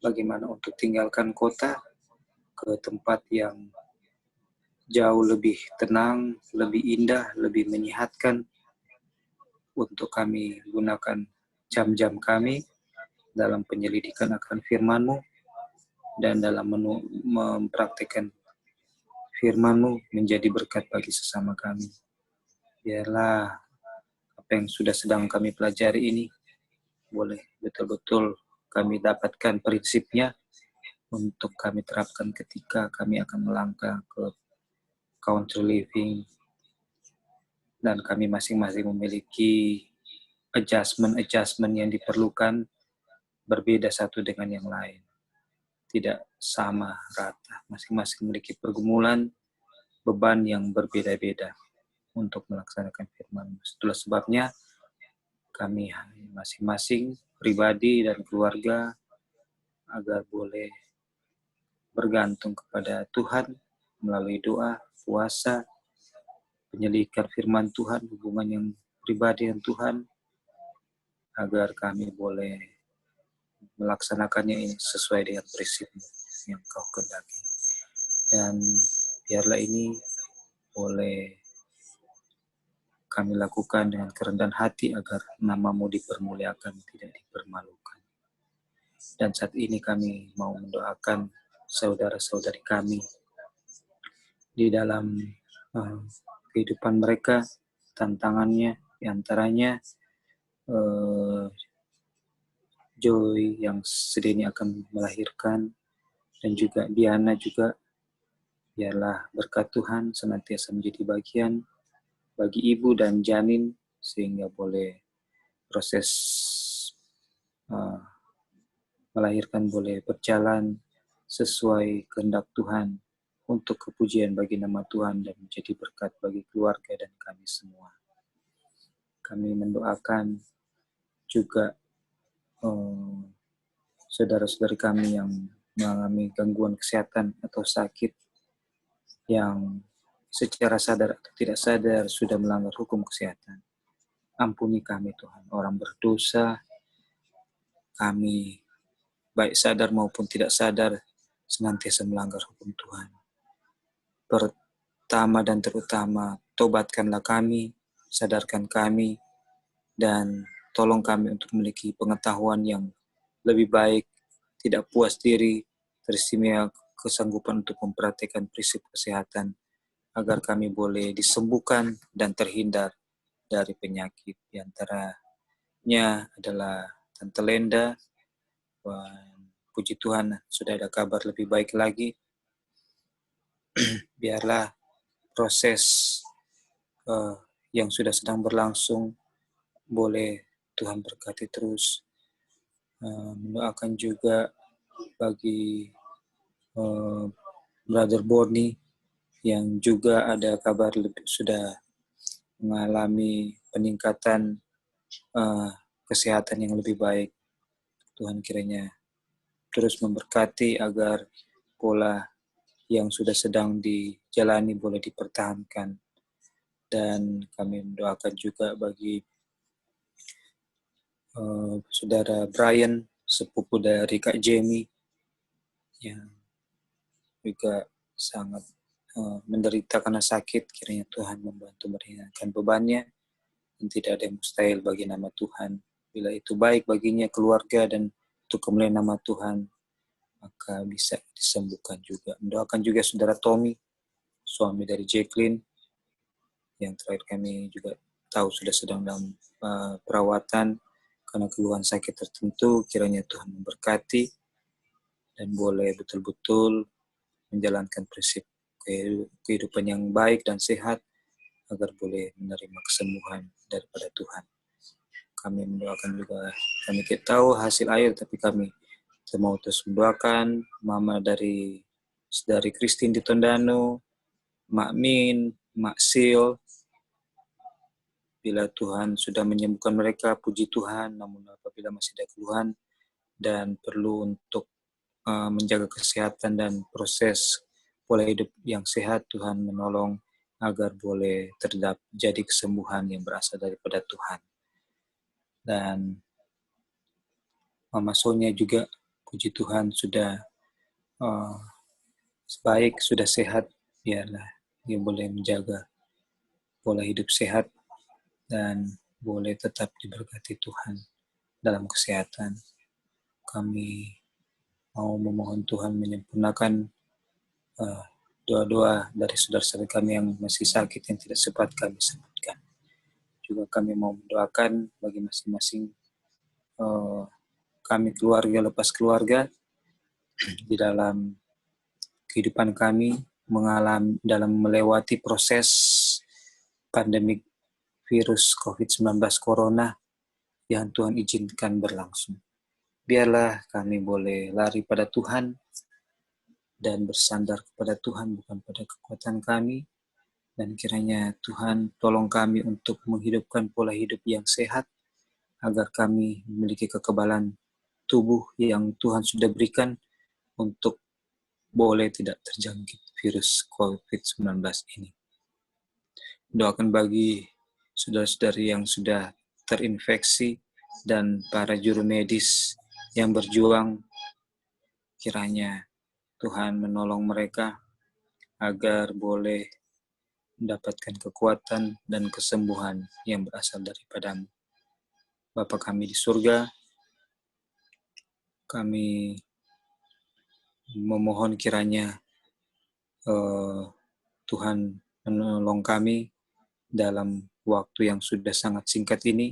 bagaimana untuk tinggalkan kota ke tempat yang jauh lebih tenang, lebih indah, lebih menyehatkan, untuk kami gunakan jam-jam kami dalam penyelidikan akan firman-Mu dan dalam mempraktikkan firman-Mu menjadi berkat bagi sesama kami. Biarlah apa yang sudah sedang kami pelajari ini boleh betul-betul kami dapatkan prinsipnya untuk kami terapkan ketika kami akan melangkah ke Country Living, dan kami masing-masing memiliki adjustment yang diperlukan, berbeda satu dengan yang lain, tidak sama rata, masing-masing memiliki pergumulan, beban yang berbeda-beda untuk melaksanakan firman. Itulah sebabnya kami masing-masing pribadi dan keluarga agar boleh bergantung kepada Tuhan melalui doa, puasa, penyelidikan firman Tuhan, hubungan yang pribadi dengan Tuhan, agar kami boleh melaksanakannya ini sesuai dengan prinsip yang Kau kehendaki. Dan biarlah ini boleh kami lakukan dengan kerendahan hati agar nama-Mu dipermuliakan, tidak dipermalukan. Dan saat ini kami mau mendoakan saudara-saudari kami di dalam kehidupan mereka, tantangannya, diantaranya Joy yang sedih ini akan melahirkan, dan juga Diana juga, biarlah berkat Tuhan senantiasa menjadi bagian bagi ibu dan janin, sehingga boleh proses melahirkan boleh berjalan sesuai kehendak Tuhan untuk kepujian bagi nama Tuhan dan menjadi berkat bagi keluarga dan kami semua. Kami mendoakan juga saudara-saudari kami yang mengalami gangguan kesehatan atau sakit, yang secara sadar atau tidak sadar sudah melanggar hukum kesehatan. Ampuni kami Tuhan, orang berdosa, kami baik sadar maupun tidak sadar senantiasa melanggar hukum Tuhan. Pertama dan terutama, tobatkanlah kami, sadarkan kami, dan tolong kami untuk memiliki pengetahuan yang lebih baik, tidak puas diri, teristimewa kesanggupan untuk memperhatikan prinsip kesehatan, agar kami boleh disembuhkan dan terhindar dari penyakit. Di antaranya adalah Tante Lenda, dan puji Tuhan sudah ada kabar lebih baik lagi. Biarlah proses yang sudah sedang berlangsung boleh Tuhan berkati terus. Mendoakan juga bagi Brother Borny yang juga ada kabar sudah mengalami peningkatan kesehatan yang lebih baik. Tuhan kiranya terus memberkati agar pola yang sudah sedang dijalani boleh dipertahankan. Dan kami mendoakan juga bagi saudara Brian, sepupu dari Kak Jamie, yang juga sangat menderita karena sakit. Kiranya Tuhan membantu meringankan bebannya, dan tidak ada yang mustahil bagi nama Tuhan. Bila itu baik baginya, keluarga, dan untuk kemuliaan nama Tuhan, maka bisa disembuhkan juga. Mendoakan juga saudara Tommy, suami dari Jacqueline, yang terakhir kami juga tahu sudah sedang dalam perawatan karena keluhan sakit tertentu. Kiranya Tuhan memberkati dan boleh betul-betul menjalankan prinsip kehidupan yang baik dan sehat, agar boleh menerima kesembuhan daripada Tuhan. Kami mendoakan juga, kami tidak tahu hasil akhir, tapi kami mau terus mendoakan Mama dari Christine di Tondano, Mak Min, Mak Sil. Bila Tuhan sudah menyembuhkan mereka, puji Tuhan. Namun apabila masih ada keluhan dan perlu untuk menjaga kesehatan dan proses pola hidup yang sehat, Tuhan menolong agar boleh terjadi kesembuhan yang berasal daripada Tuhan. Dan Mama Sonia juga, puji Tuhan, sudah baik, sudah sehat. Biarlah dia boleh menjaga pola hidup sehat dan boleh tetap diberkati Tuhan dalam kesehatan. Kami mau memohon Tuhan menyempurnakan doa-doa dari saudara-saudara kami yang masih sakit, yang tidak sempat kami sebutkan. Juga kami mau mendoakan bagi masing-masing kami keluarga lepas keluarga di dalam kehidupan kami, dalam melewati proses pandemik virus COVID-19 Corona yang Tuhan izinkan berlangsung. Biarlah kami boleh lari pada Tuhan dan bersandar kepada Tuhan, bukan pada kekuatan kami. Dan kiranya Tuhan tolong kami untuk menghidupkan pola hidup yang sehat, agar kami memiliki kekebalan tubuh yang Tuhan sudah berikan untuk boleh tidak terjangkit virus COVID-19 ini. Doakan bagi saudara-saudari yang sudah terinfeksi dan para juru medis yang berjuang, kiranya Tuhan menolong mereka agar boleh mendapatkan kekuatan dan kesembuhan yang berasal daripada-Mu. Bapa kami di surga, kami memohon kiranya Tuhan menolong kami dalam waktu yang sudah sangat singkat ini,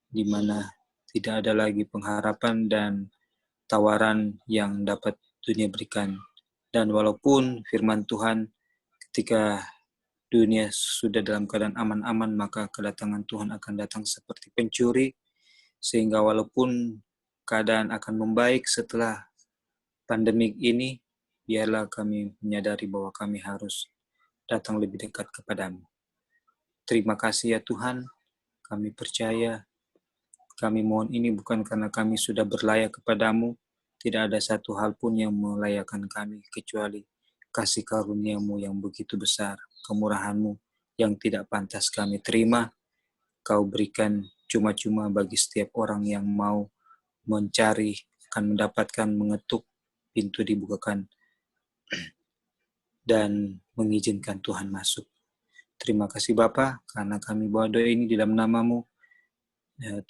di mana tidak ada lagi pengharapan dan tawaran yang dapat dunia berikan. Dan walaupun firman Tuhan ketika dunia sudah dalam keadaan aman-aman, maka kedatangan Tuhan akan datang seperti pencuri, sehingga walaupun keadaan akan membaik setelah pandemik ini, biarlah kami menyadari bahwa kami harus datang lebih dekat kepadamu. Terima kasih ya Tuhan, kami percaya, kami mohon ini bukan karena kami sudah berlayak kepadamu, tidak ada satu hal pun yang melayakkan kami, kecuali kasih karunia-Mu yang begitu besar, kemurahan-Mu yang tidak pantas kami terima, Kau berikan cuma-cuma bagi setiap orang yang mau mencari, akan mendapatkan, mengetuk, pintu dibukakan, dan mengizinkan Tuhan masuk. Terima kasih Bapa, karena kami bawa doa ini di dalam nama-Mu,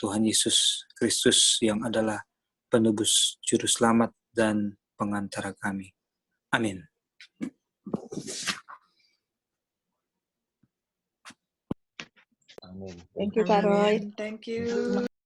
Tuhan Yesus Kristus yang adalah penebus juru selamat dan pengantara kami. Amin. Amin. Thank you, Kak Roy. Thank you.